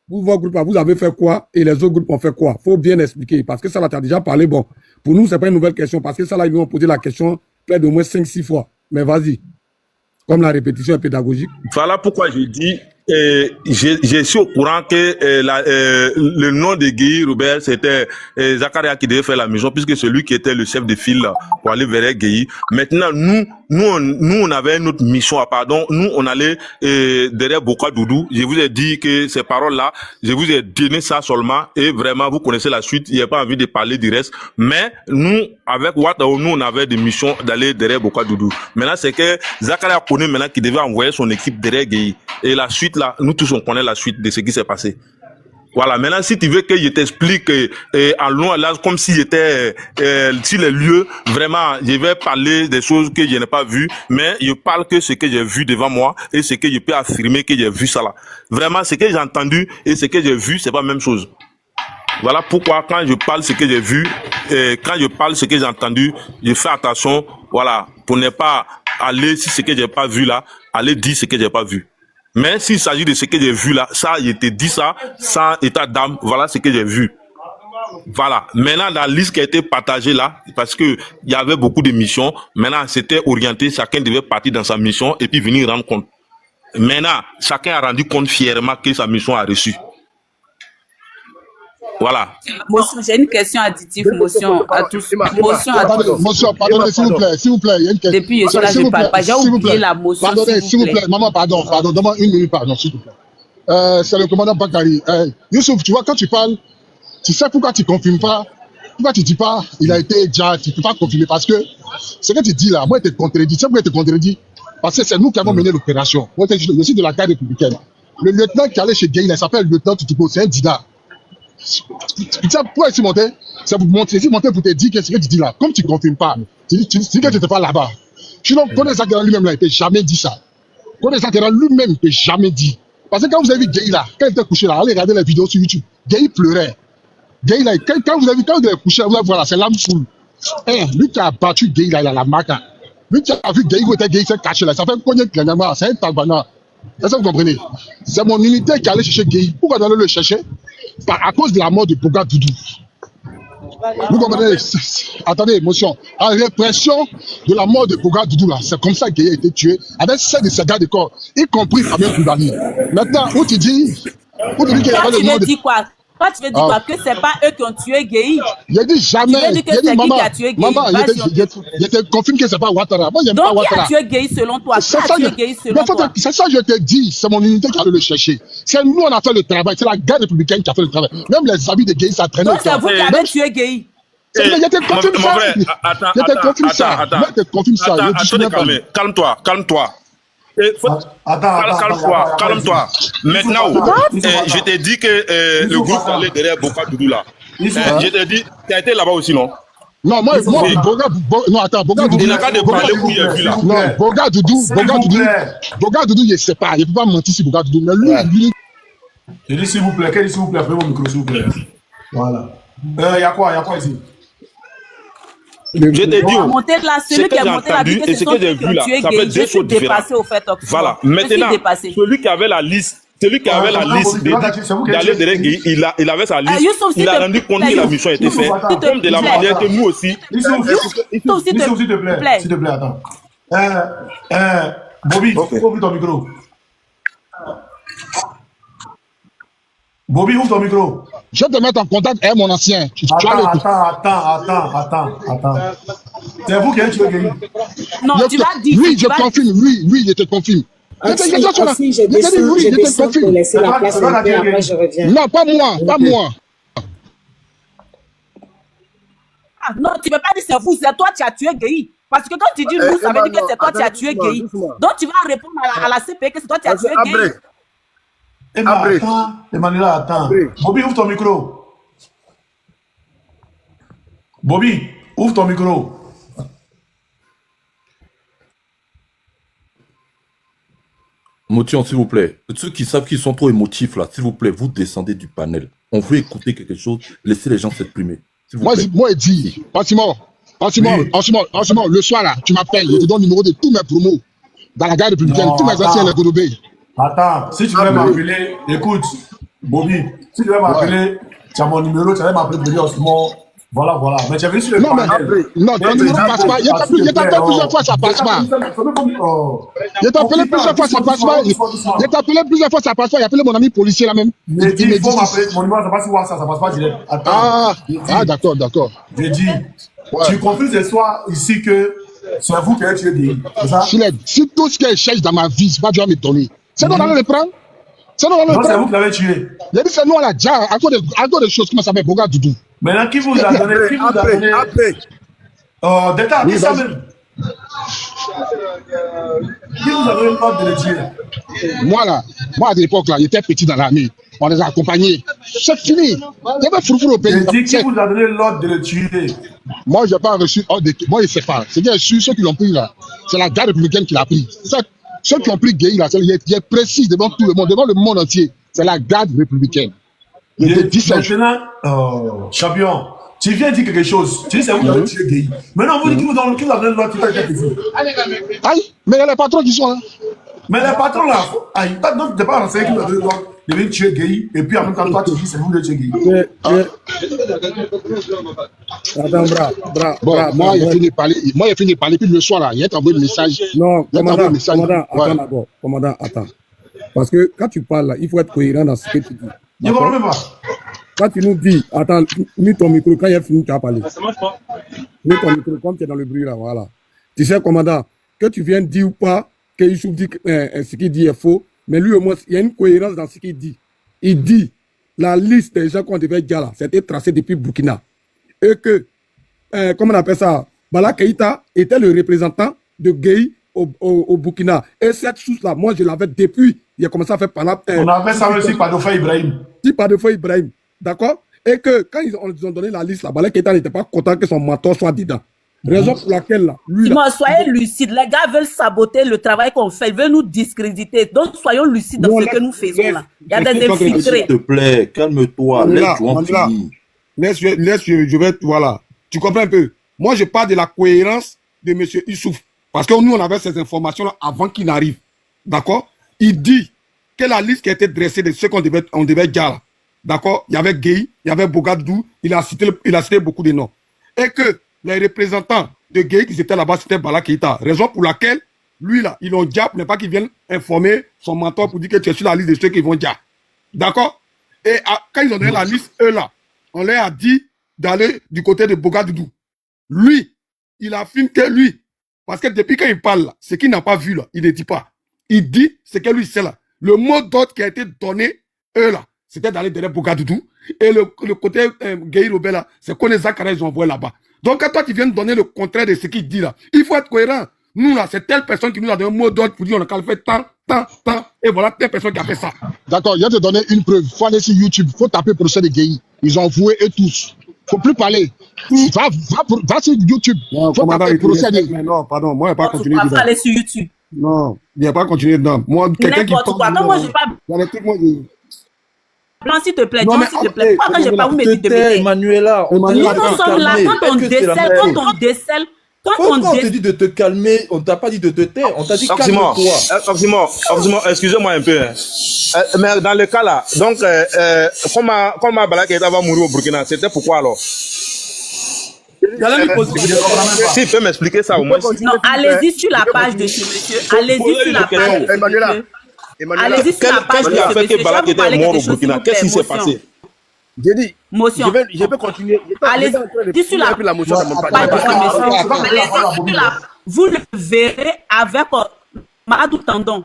Votre groupe, vous avez fait quoi? Et les autres groupes ont fait quoi? Il faut bien expliquer. Parce que ça, là, tu as déjà parlé. Bon, pour nous, ce n'est pas une nouvelle question. Parce que ça, là, ils nous ont posé la question près d'au moins 5-6 fois. Mais vas-y. Comme la répétition est pédagogique. Voilà pourquoi je dis, je suis au courant que le nom de Gueye Robert, c'était Zakaria qui devait faire la mission, puisque c'est lui qui était le chef de file pour aller vers Gueye. Maintenant, nous, on avait une autre mission à part. Donc, nous, on allait derrière Boka Doudou. Je vous ai dit que ces paroles-là, je vous ai donné ça seulement, et vraiment, vous connaissez la suite. Il n'y a pas envie de parler du reste. Mais nous, avec Ouattara, nous, on avait des missions d'aller derrière Boka Doudou. Maintenant, c'est que Zakaria connaît maintenant qu'il devait envoyer son équipe derrière Gueye. Et la suite, là, nous tous, on connaît la suite de ce qui s'est passé. Voilà. Maintenant, si tu veux que je t'explique en long et large, comme si j'étais sur les lieux, vraiment, je vais parler des choses que je n'ai pas vues, mais je parle que ce que j'ai vu devant moi et ce que je peux affirmer que j'ai vu ça là. Vraiment, ce que j'ai entendu et ce que j'ai vu, c'est pas la même chose. Voilà pourquoi quand je parle ce que j'ai vu, quand je parle ce que j'ai entendu, je fais attention, voilà, pour ne pas aller sur ce que j'ai pas vu là, aller dire ce que j'ai pas vu. Mais s'il s'agit de ce que j'ai vu là, ça, je te dis ça, sans état d'âme, voilà ce que j'ai vu. Voilà. Maintenant, la liste qui a été partagée là, parce que il y avait beaucoup de missions, maintenant, c'était orienté, chacun devait partir dans sa mission et puis venir rendre compte. Maintenant, chacun a rendu compte fièrement que sa mission a reçu. Voilà. Motion, j'ai une question additive, motion à tous. Motion à tous. Motion, pardonnez, s'il vous plaît, il y a une question. Depuis, je suis là, je ne parle pas. J'ai oublié la motion. Pardonnez, s'il vous plaît. Maman, pardon, donne-moi une minute, pardon, s'il vous plaît. C'est le commandant Bakari. Youssouf, tu vois, quand tu parles, tu sais pourquoi tu ne confirmes pas, pourquoi tu ne dis pas, il a été déjà, tu ne peux pas confirmer, parce que ce que tu dis là, moi, il te contredit. Tu sais pourquoi il te contredit? Parce que c'est nous qui avons mené l'opération. Moi, je suis de la garde républicaine. Le lieutenant qui allait chez Gueye, il s'appelle le lieutenant Tutipo, c'est un dida. Tu sais pourquoi il s'est monté? C'est pour montrer, il s'est monté pour te dire que ce que tu dis là, comme tu ne confirmes pas, tu dis que tu n'étais pas là-bas. Sinon, Kone Sakera lui-même, là, il ne peut jamais dire ça. Kone Sakera lui-même ne peut jamais dire. Parce que quand vous avez vu Gueye là, quand il était couché là, allez regarder les vidéos sur YouTube, Gueye pleurait. Gueye là, quand vous avez quand il est couché, vous allez voir là, c'est l'âme foule. Lui qui a battu Gueye là, il a la marque. Lui qui a vu Gueye où était Gueye, il s'est caché là, ça fait un cogné de Ganyama, c'est un Talbana. Est-ce que vous comprenez? C'est mon unité qui allait chercher Gueye. Pourquoi on allait le chercher? À cause de la mort de Boga Doudou. Vous comprenez? Attendez, émotion. En répression de la mort de Boga Doudou, là, c'est comme ça que Gueye a été tué, avec 7 de ses gars de corps, y compris Fabien Koulibaly. Maintenant, où tu dis qu'il y avait le mort de... Toi, tu veux dire quoi? Que c'est pas eux qui ont tué Gueye? Il a dit jamais. Tu veux dire que c'est qui qui a tué Gueye? Je te confirme que c'est pas Ouattara. Moi, j'aime pas Ouattara. Donc, qui a tué Gueye selon toi? C'est ça, c'est ça que je te dis. C'est mon unité qui allait le chercher. C'est nous, on a fait le travail. C'est la garde républicaine qui a fait le travail. Même les amis de Gueye, ça traînait. Donc, c'est vous qui avez tué Gueye. Je te confirme ça. Je te confirme ça. Je te confirme ça. Calme-toi. Calme-toi. Maintenant, je t'ai dit que le groupe allait derrière Boga Doudou là. Je t'ai dit, tu as été là-bas aussi, non? Non, moi, Boga Doudou. Il n'a qu'à de parler où il est vu là. Non, Boga Doudou, il ne sait pas. Il ne peut pas mentir sur Boga Doudou. Mais lui. Je dis s'il vous plaît, s'il vous plaît, prenez mon micro, s'il vous plaît. Voilà. Il y a quoi ici? Je t'ai dit, ce que j'ai entendu et ce que j'ai vu là, ça fait deux choses différentes. Voilà. Maintenant, celui qui avait la liste d'aller derrière Gueye, il avait sa liste, il a rendu compte que la mission était faite, comme de la manière que nous aussi. S'il te plaît, attends. Bobby, ouvre ton micro. Bobby, ouvre ton micro. Je vais te mettre en contact avec mon ancien. Attends. C'est vous qui avez tué Gueye? Non, tu vas dire. Oui, je confirme. Oui, je te confirme. J'ai besoin de laisser la place un peu, après je reviens. Non, pas moi. Ah, non, tu ne peux pas dire c'est vous, c'est toi qui as tué Gueye. Parce que quand tu dis nous, ça veut dire que c'est toi qui as tué Gueye. Donc tu vas répondre à la CPI que c'est toi qui as tué Gueye. Emmanuel, attends. Bobby, ouvre ton micro. Motion, s'il vous plaît. Ceux qui savent qu'ils sont trop émotifs, là, s'il vous plaît, vous descendez du panel. On veut écouter quelque chose. Laissez les gens s'exprimer. Moi, il dit, Ansimon, le soir, là, tu m'appelles, je te donne le numéro de tous mes promos dans la garde républicaine, tous mes anciens, les Godobé. Attends, si tu veux m'appeler, écoute, Bobby, si tu veux m'appeler, tu as mon numéro, tu vas m'appeler Bobby Ansimon. Voilà. Mais tu as vu sur le panel. Non, ton numéro ne passe pas. Je t'appelle plusieurs fois, ça passe pas. Je t'appelle plusieurs fois, ça passe pas. Il a appelé mon ami policier là même. Il faut m'appeler. Mon numéro, ça passe sur WhatsApp, ça passe pas direct. Ah, d'accord. Je dis, tu confirmes ce soir ici que c'est vous qui avez tué Gueye. C'est ça? Si tout ce qu'elle cherche dans ma vie, c'est pas du tout m'étonner. C'est nous, on allait le prendre. Non, c'est vous qui l'avez tué. Il a dit, c'est nous, on l'a déjà, à cause de choses comme ça s'appelle Boga Doudou. Maintenant, qui vous a donné Delta, qui ça même? Qui vous a donné l'ordre de le tuer? Moi, à l'époque, là, j'étais petit dans l'armée. On les a accompagnés. C'est fini. Il y avait fourfour au pays. Je dis, qui vous a donné l'ordre de le tuer? Moi, je n'ai pas reçu ordre de... Moi, je ne sais pas. C'est bien sûr, ceux qui l'ont pris, là, c'est la garde républicaine qui l'a pris. Ceux qui ont pris Gueye, là, il est précis devant tout le monde, devant le monde entier. C'est la garde républicaine. Maintenant, champion, tu viens dire quelque chose. Tu dis c'est vous qui avez tué Gueye. Maintenant, vous dites qui vous a donné l'ordre qui t'a tué. Aïe, mais il y a les patrons qui sont là. Mais les patrons là, aïe, donc tu n'es pas renseigné qui vous a donné l'ordre de venir tuer Gueye. Et puis en même temps, toi, tu dis c'est vous qui avez tué Gueye. Bon, moi, il fini de parler. Puis le soir, là, il a envoyé le message. Non, commandant, attends. Parce que quand tu parles, là, il faut être cohérent dans ce que tu dis. Dis D'accord? même pas. Quand tu nous dis, attends, mets ton micro, quand il a fini, tu as parlé. Mets ton micro, comme tu es dans le bruit là, voilà. Tu sais, commandant, que tu viens dire ou pas, que Youssouf dit que ce qu'il dit est faux, mais lui au moins, il y a une cohérence dans ce qu'il dit. Il dit, la liste des gens qu'on devait dire là, c'était tracé depuis Burkina. Et que, comment on appelle ça, Bala Keïta était le représentant de Gueye au Burkina. Et cette chose-là, moi, je l'avais depuis, il a commencé à faire parler. On avait ça aussi par Dofa Ibrahim. Si par Dofa Ibrahim. D'accord? Et que quand ils ont donné la liste, là, Bala Keïta n'était pas content que son mentor soit dedans. Raison pour laquelle, là, lui. Simon, soyez lucide. Les gars veulent saboter le travail qu'on fait. Ils veulent nous discréditer. Donc, soyons lucides dans ce que nous faisons là. Il y a des infiltrés. S'il te plaît, calme-toi. Laisse, je vais, voilà. Tu comprends un peu? Moi, je parle de la cohérence de M. Issouf. Parce que nous, on avait ces informations-là avant qu'il n'arrive. D'accord? Il dit que la liste qui a été dressée de ceux qu'on devait dire là. D'accord? Il y avait Gueye, il y avait Bogadou, il a cité beaucoup de noms. Et que les représentants de Gueye qui étaient là-bas, c'était Bala Keïta. Raison pour laquelle, lui là, ils l'ont dit pour ne pas qu'il vienne informer son mentor pour dire que tu es sur la liste de ceux qui vont dire. D'accord? Et quand ils ont donné la liste, eux là, on leur a dit d'aller du côté de Bogadou. Lui, il affirme que lui, parce que depuis qu'il parle là, ce qu'il n'a pas vu là, il ne dit pas. Il dit ce que lui sait là. Le mot d'ordre qui a été donné, eux là, c'était d'aller derrière Bogadoudou. Et le côté Gueye Robert là, c'est qu'on les Zakara, ils ont envoyé là-bas. Donc quand toi tu viens de donner le contraire de ce qu'il dit là, il faut être cohérent. Nous là, c'est telle personne qui nous a donné un mot d'ordre pour dire on a qu'à le faire tant, et voilà telle personne qui a fait ça. D'accord, il y a te donner une preuve. Il faut aller sur YouTube, il faut taper procès de Gueye. Ils ont avoué eux tous. Il ne faut plus parler. Va sur YouTube. Non, faut taper procès de Gueye. Non, pardon, moi je ne vais pas continuer dedans. Il faut aller sur YouTube. Non, il n'y a pas continuer dedans. Moi, quelqu'un qui n'importe quoi. Non, moi, je n'ai pas... Blanc, s'il te plaît, John, s'il te plaît. Pourquoi quand j'ai pas vous me dites de m'aider? Emmanuela, nous sommes là quand on décèle, quand on te dit de te calmer, on t'a pas dit de te taire, on t'a dit calme-toi. Excusez-moi un peu. Mais dans le cas là, donc, comment Bala Keïta va mourir au Burkina, c'était pourquoi alors? Si il peut m'expliquer ça au moins. Non, allez-y sur la page de ce monsieur. Allez-y sur la page de ce monsieur. Allez-y sur la page de ce monsieur. Je vais vous parler quelque chose, s'il vous plaît. Qu'est-ce qui s'est passé? J'ai dit, motion. Je vais continuer. Allez-y sur la page de ce monsieur. Vous le verrez avec Maradou Tandon.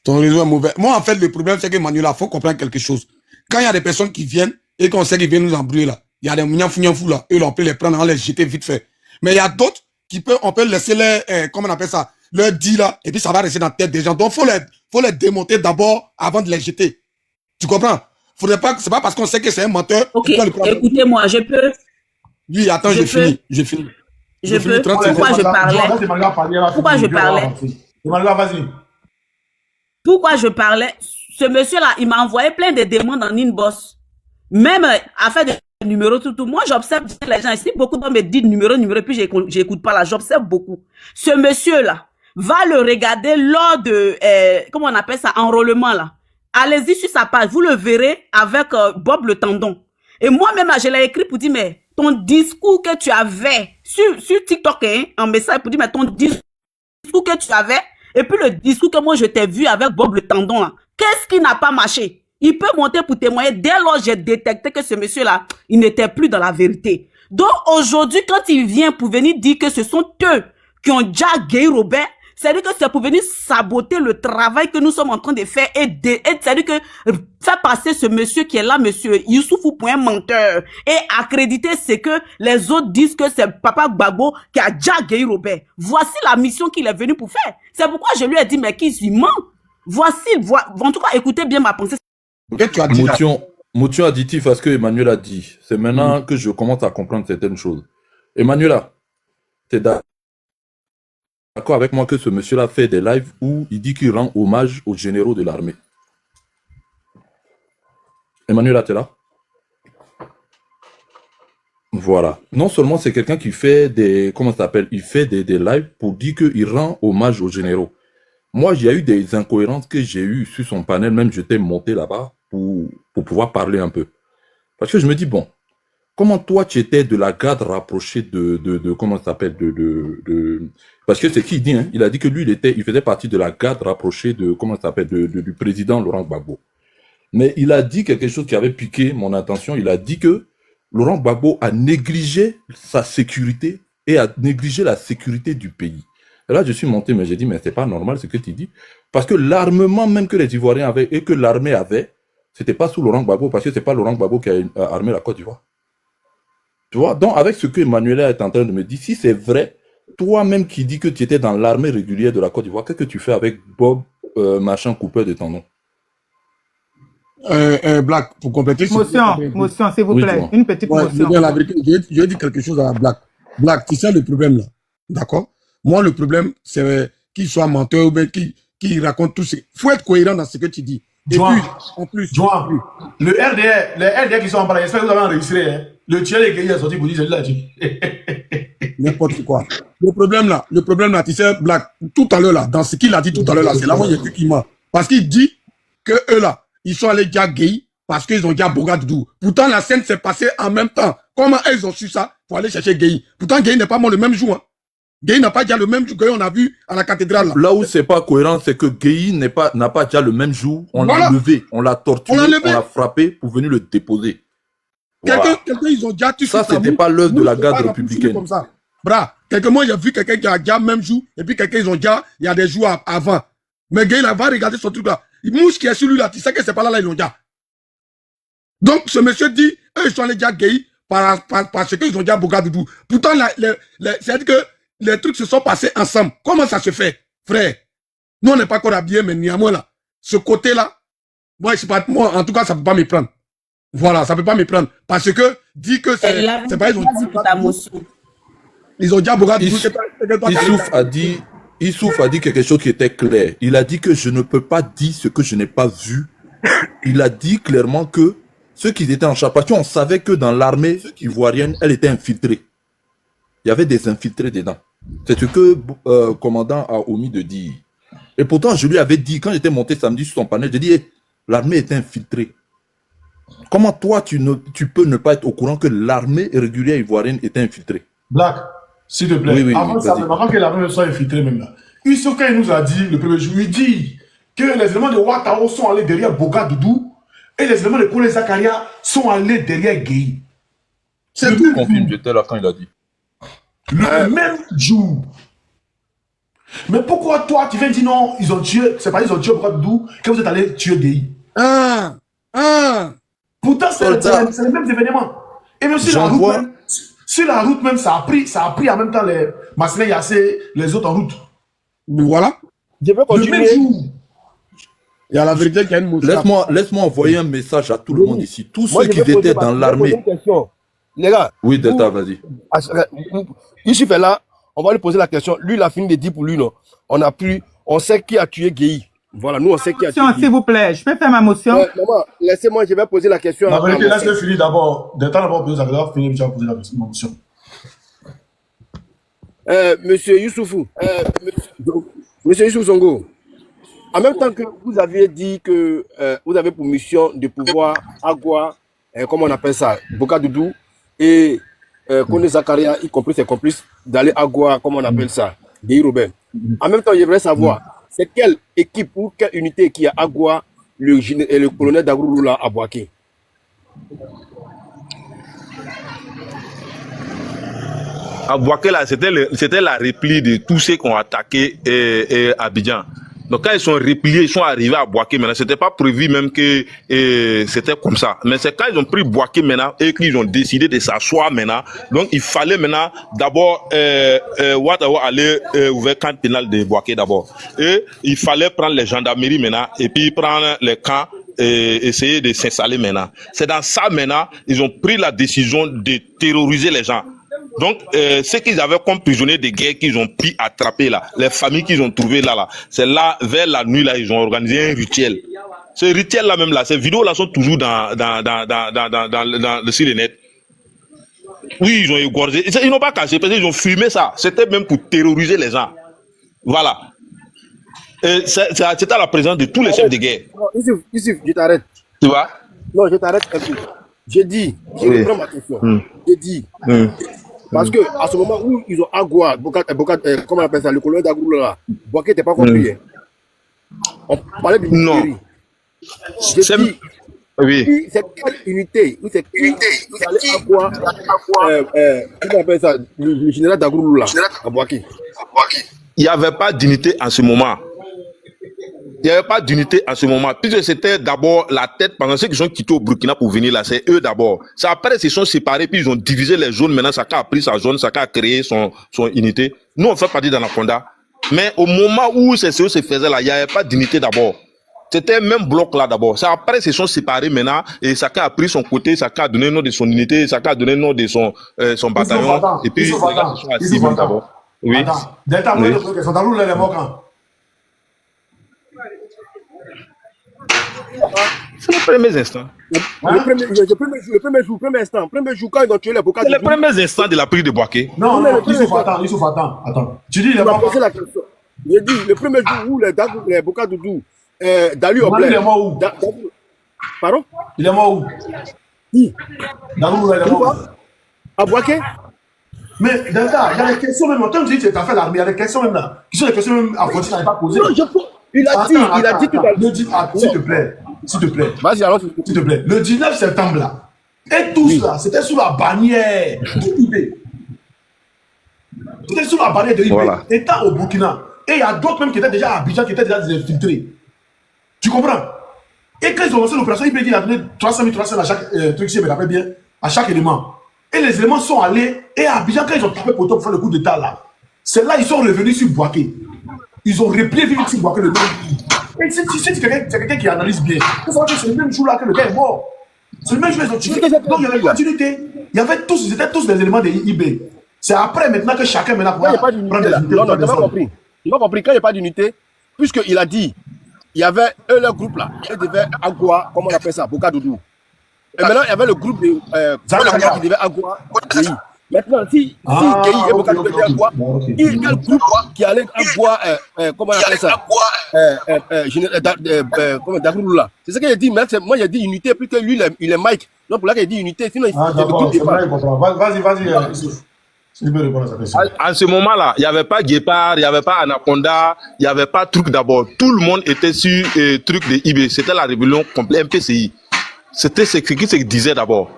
Ton réseau est mauvais. Moi, en fait, le problème, c'est que Manuela, il faut comprendre quelque chose. Quand il y a des personnes qui viennent et qu'on sait qu'ils viennent nous embrouiller là, il y a des mouniafou là, eux là, on peut les prendre, on les jeter vite fait. Mais il y a d'autres on peut laisser les, comment on appelle ça, leur dit là, et puis ça va rester dans la tête des gens. Donc, faut les démonter d'abord avant de les jeter. Tu comprends? Faudrait pas, c'est pas parce qu'on sait que c'est un menteur. Ok, écoutez-moi, je peux. Oui, attends, j'ai fini. Je peux. Pourquoi je parlais? Pourquoi je parlais? Ce monsieur-là, il m'a envoyé plein de demandes en inbox. Même à faire des numéros, tout. Moi, j'observe les gens ici. Beaucoup de gens me disent numéro, puis j'écoute pas là. J'observe beaucoup. Ce monsieur-là va le regarder lors de, comment on appelle ça, enrôlement là. Allez-y sur sa page. Vous le verrez avec Bob le Tandon. Et moi-même, je l'ai écrit pour dire, mais ton discours que tu avais sur TikTok, hein, en message pour dire, mais ton discours que tu avais, et puis le discours que moi je t'ai vu avec Bob le Tandon là, qu'est-ce qui n'a pas marché? Il peut monter pour témoigner. Dès lors, j'ai détecté que ce monsieur-là, il n'était plus dans la vérité. Donc aujourd'hui, quand il vient pour venir dire que ce sont eux qui ont déjà Gueye Robert, c'est-à-dire que c'est pour venir saboter le travail que nous sommes en train de faire et c'est-à-dire que faire passer ce monsieur qui est là, monsieur Youssoufou pour un menteur et accréditer ce que les autres disent que c'est Papa Gbagbo qui a déjà Gueye Robert. Voici la mission qu'il est venu pour faire. C'est pourquoi je lui ai dit, mais qui suis ment? En tout cas, écoutez bien ma pensée. Motion additif à ce que Emmanuel a dit. C'est maintenant que je commence à comprendre certaines choses. Emmanuela, t'es d'accord avec moi que ce monsieur-là fait des lives où il dit qu'il rend hommage aux généraux de l'armée? Emmanuela, t'es là? Voilà. Non seulement c'est quelqu'un qui fait des... Comment ça s'appelle? Il fait des lives pour dire qu'il rend hommage aux généraux. Moi, il y a eu des incohérences que j'ai eues sur son panel, même j'étais monté là-bas pour pouvoir parler un peu. Parce que je me dis, bon, Comment toi, tu étais de la garde rapprochée comment ça s'appelle, parce que c'est qui il dit, hein, il a dit que lui, il faisait partie de la garde rapprochée comment ça s'appelle, du président Laurent Gbagbo. Mais il a dit quelque chose qui avait piqué mon attention. Il a dit que Laurent Gbagbo a négligé sa sécurité et a négligé la sécurité du pays. Et là, je suis monté, mais j'ai dit, mais c'est pas normal ce que tu dis. Parce que l'armement même que les Ivoiriens avaient et que l'armée avait, c'était pas sous Laurent Gbagbo, parce que c'est pas Laurent Gbagbo qui a armé la Côte d'Ivoire. Tu vois, donc avec ce que Emmanuela est en train de me dire, si c'est vrai, toi-même qui dis que tu étais dans l'armée régulière de la Côte d'Ivoire, qu'est-ce que tu fais avec Bob, machin, coupeur de ton nom? Black, pour compléter... Motion, s'il vous Oui, plaît, une petite motion. Je vais dire quelque chose à Black. Black, tu sais le problème là, d'accord? Moi, le problème, c'est qu'il soit menteur ou bien qu'il raconte tout ce... Il faut être cohérent dans ce que tu dis. Et Joan, puis, en plus... Joan, les RDR qui sont en bas, j'espère que vous avez enregistré, hein. Le tueur des guerriers est sorti pour dire, je l'ai dit. N'importe quoi. Le problème là, tu sais, Black, tout à l'heure là, dans ce qu'il a dit tout à l'heure là, c'est là où il y a qui ment. Parce qu'il dit que eux là, ils sont allés déjà gay parce qu'ils ont déjà Bogadoudou. Pourtant, la scène s'est passée en même temps. Comment ils ont su ça pour aller chercher Gay? Pourtant, Gay n'est pas mort le même jour. Hein. Gay n'a pas déjà le même jour qu'on a vu à la cathédrale. Là où c'est pas cohérent, c'est que Gay n'a pas déjà le même jour. On l'a levé, on l'a torturé, on l'a frappé pour venir le déposer. Quelqu'un, ils ont déjà tué. Ça, c'était pas l'œuvre de la garde républicaine. Comme ça. Bra, quelques mois, j'ai vu quelqu'un qui a déjà même jour, et puis quelqu'un, ils ont déjà, il y a des jours avant. Mais Gay, il va regarder son truc là. Il mouche qui est sur lui là, tu sais que c'est pas là, ils l'ont déjà. Donc, ce monsieur dit, eux, ils sont allés déjà Gay parce qu'ils ont déjà Bogadoudou. Pourtant, c'est-à-dire que les trucs se sont passés ensemble. Comment ça se fait, frère? Nous, on n'est pas encore habillés, mais néanmoins là, ce côté-là, moi, en tout cas, ça peut pas me prendre. Voilà, ça peut pas me prendre. Parce que, dit que c'est pas, ils ont déjà Bogadoudou. Issouf a dit quelque chose qui était clair. Il a dit que je ne peux pas dire ce que je n'ai pas vu. Il a dit clairement que ceux qui étaient en charge, parce qu'on savait que dans l'armée ivoirienne, elle était infiltrée. Il y avait des infiltrés dedans. C'est ce que le commandant a omis de dire. Et pourtant, je lui avais dit, quand j'étais monté samedi sur son panel, j'ai dit, hey, l'armée est infiltrée. Comment toi, tu peux ne pas être au courant que l'armée régulière ivoirienne était infiltrée? Black, s'il te plaît, oui, avant ça, même avant que l'armée soit infiltrée même là, Issoka nous a dit, le premier jour, il dit que les éléments de Ouattao sont allés derrière Bogadoudou et les éléments de Kone Zakaria sont allés derrière Gueye. C'est tout. Confirme, j'étais là quand il a dit. Le même jour. Mais pourquoi toi, tu viens dire non, ils ont tué, c'est pas ils ont tué Bogadoudou que vous êtes allé tuer Gueye? Pourtant, c'est les mêmes événements. Et même si la route même, ça a pris en même temps les Massenet Yassé, les autres en route. Voilà. Je peux continuer. Le même jour. Il y a la vérité qu'il y a une motion. Laisse-moi envoyer un message à tout le monde ici. Tous ceux qui étaient dans l'armée. Les gars. Oui, Delta, vas-y. Youssouf est là, on va lui poser la question. Lui, il a fini de dire pour lui, non. On sait qui a tué Gueye. Voilà, nous, on sait qui a tué Gueye. S'il vous plaît, je peux faire ma motion? Maman, laissez-moi, je vais poser la question. La vérité, laisse-le finir d'abord. Delta d'abord poser la question, finir, je vais poser la motion. Monsieur Youssoufou, Monsieur Youssouf Zongo, en même temps que vous aviez dit que vous avez pour mission de pouvoir avoir, comment on appelle ça, Bogadoudou et Kone Zakaria, y compris ses complices, d'aller avoir, comment on appelle ça, Gueye Robert. En même temps, j'aimerais savoir, c'est quelle équipe ou quelle unité qui a Agua le colonel Dagroulou à Boaké? À Boaké, là, c'était la repli de tous ceux qui ont attaqué Abidjan. Donc quand ils sont repliés, ils sont arrivés à Boaké maintenant. C'était pas prévu même que c'était comme ça. Mais c'est quand ils ont pris Boaké maintenant et qu'ils ont décidé de s'asseoir maintenant. Donc il fallait maintenant d'abord Ouattao aller ouvrir camp pénal de Boaké d'abord. Et il fallait prendre les gendarmeries maintenant et puis prendre les camps et essayer de s'installer maintenant. C'est dans ça maintenant, ils ont pris la décision de terroriser les gens. Donc, ce qu'ils avaient comme prisonniers de guerre qu'ils ont pu attraper là, les familles qu'ils ont trouvées là, c'est là, vers la nuit là, ils ont organisé un rituel. Ce rituel là même là, ces vidéos là sont toujours dans le site net. Oui, ils ont égorgé. Ils n'ont pas caché parce qu'ils ont filmé ça. C'était même pour terroriser les gens. Voilà. C'était à la présence de tous les chefs de guerre. Youssouf, je t'arrête. Tu vois? Non, je t'arrête un peu. J'ai dit, je Oui. reprends ma question. Hmm. J'ai dit, Hmm. parce que à ce moment où ils ont Agua, comment on appelle ça, le colonel d'Agrou là, Boaké n'était pas compris. Hein. On parlait d'une Non. série. J'ai C'est- dit, Oui. c'est quelle unité, ou c'est qui allait Agua, comment on appelle ça, le général d'Agrou là, à Boaké. Il n'y avait pas d'unité en ce moment. Il n'y avait pas d'unité en ce moment. Puisque c'était d'abord la tête, pendant ceux qui sont quittés au Burkina pour venir là, c'est eux d'abord. C'est après, ils se sont séparés, puis ils ont divisé les zones. Maintenant, chacun a pris sa zone, chacun a créé son unité. Nous, on fait partie d'Anaconda. Mais au moment où ces choses se faisaient là, il n'y avait pas d'unité d'abord. C'était le même bloc là d'abord. C'est après, ils se sont séparés maintenant, et chacun a pris son côté, chacun a donné le nom de son unité, chacun a donné le nom de son bataillon. Et puis, les gars se sont assis d'abord. Oui. Attends, Delta, Oui. son tableau, là, il est mort quand? C'est les premiers instants. Le premier jour, quand ils ont tué les Boka C'est les Doudou, premiers instants de la prise de Boaké. Non, mais non, le premier Youssouf, attends. Tu dis, il est il m'a mort posé quand? la question. J'ai dit, le premier jour où les Boka Doudou, Dali Mali, Oblé. il est mort où? Pardon? Il est mort où? Qui? Dagoulou, là, il est mort où? À Boaké? Mais Delta, il y a des questions même. Quand tu dis que tu as fait l'armée, il y a des questions même là. Qui sont des questions même à Frontier, tu n'avais pas posées. Non, il a dit que Ne dis pas, s'il te plaît. Vas-y, alors. S'il te plaît. Le 19 septembre là, et tous là, c'était sous la bannière de IB. C'était sous la bannière de IB. Voilà. Étant au Burkina. Et il y a d'autres même qui étaient déjà à Abidjan, qui étaient déjà infiltrés. Tu comprends? Et quand ils ont lancé l'opération, IB a donné 300 000 à chaque truc, si je me rappelle bien, à chaque élément. Et les éléments sont allés, et à Abidjan, quand ils ont tapé pour faire le coup d'état là, c'est là ils sont revenus sur Boaké. Ils ont replié vite sur Boaké le même jour. Et si c'est quelqu'un qui analyse bien, il faut savoir que c'est le même jour là que le gars est mort. C'est le même jour ils ont tué. Donc il y avait continuité. Il y avait tous, ils étaient tous des éléments de IB. C'est après maintenant que chacun maintenant Quand il n'y a pas d'unité là. Non, tu n'as pas compris. Tu n'as pas compris. Quand il n'y a pas d'unité, puisqu'il a dit, il y avait eux, leur groupe là, ils devaient Agua, comment on appelle ça, Boka Doudou. Et maintenant, il y avait le groupe de Zakaria qui devait Agua Gueye. Maintenant, si Gueye et Boka Doudou devaient Agua, quel groupe qui allait Agua, comment on appelle ça, Dagoulou là. C'est ce qu'il a dit, mais moi j'ai dit unité, puisque lui il est Mike. Donc pour là qu'il a dit unité, sinon il Ah, le groupe d'accord, c'est départ. vrai, il comprend. Vas-y, Youssouf. Si tu peux répondre à sa question. En ce moment-là, il n'y avait pas Guépard, il n'y avait pas Anaconda, il n'y avait pas truc d'abord. Tout le monde était sur truc de IB. C'était la rébellion complète MPCI. C'était ce qui se disait d'abord.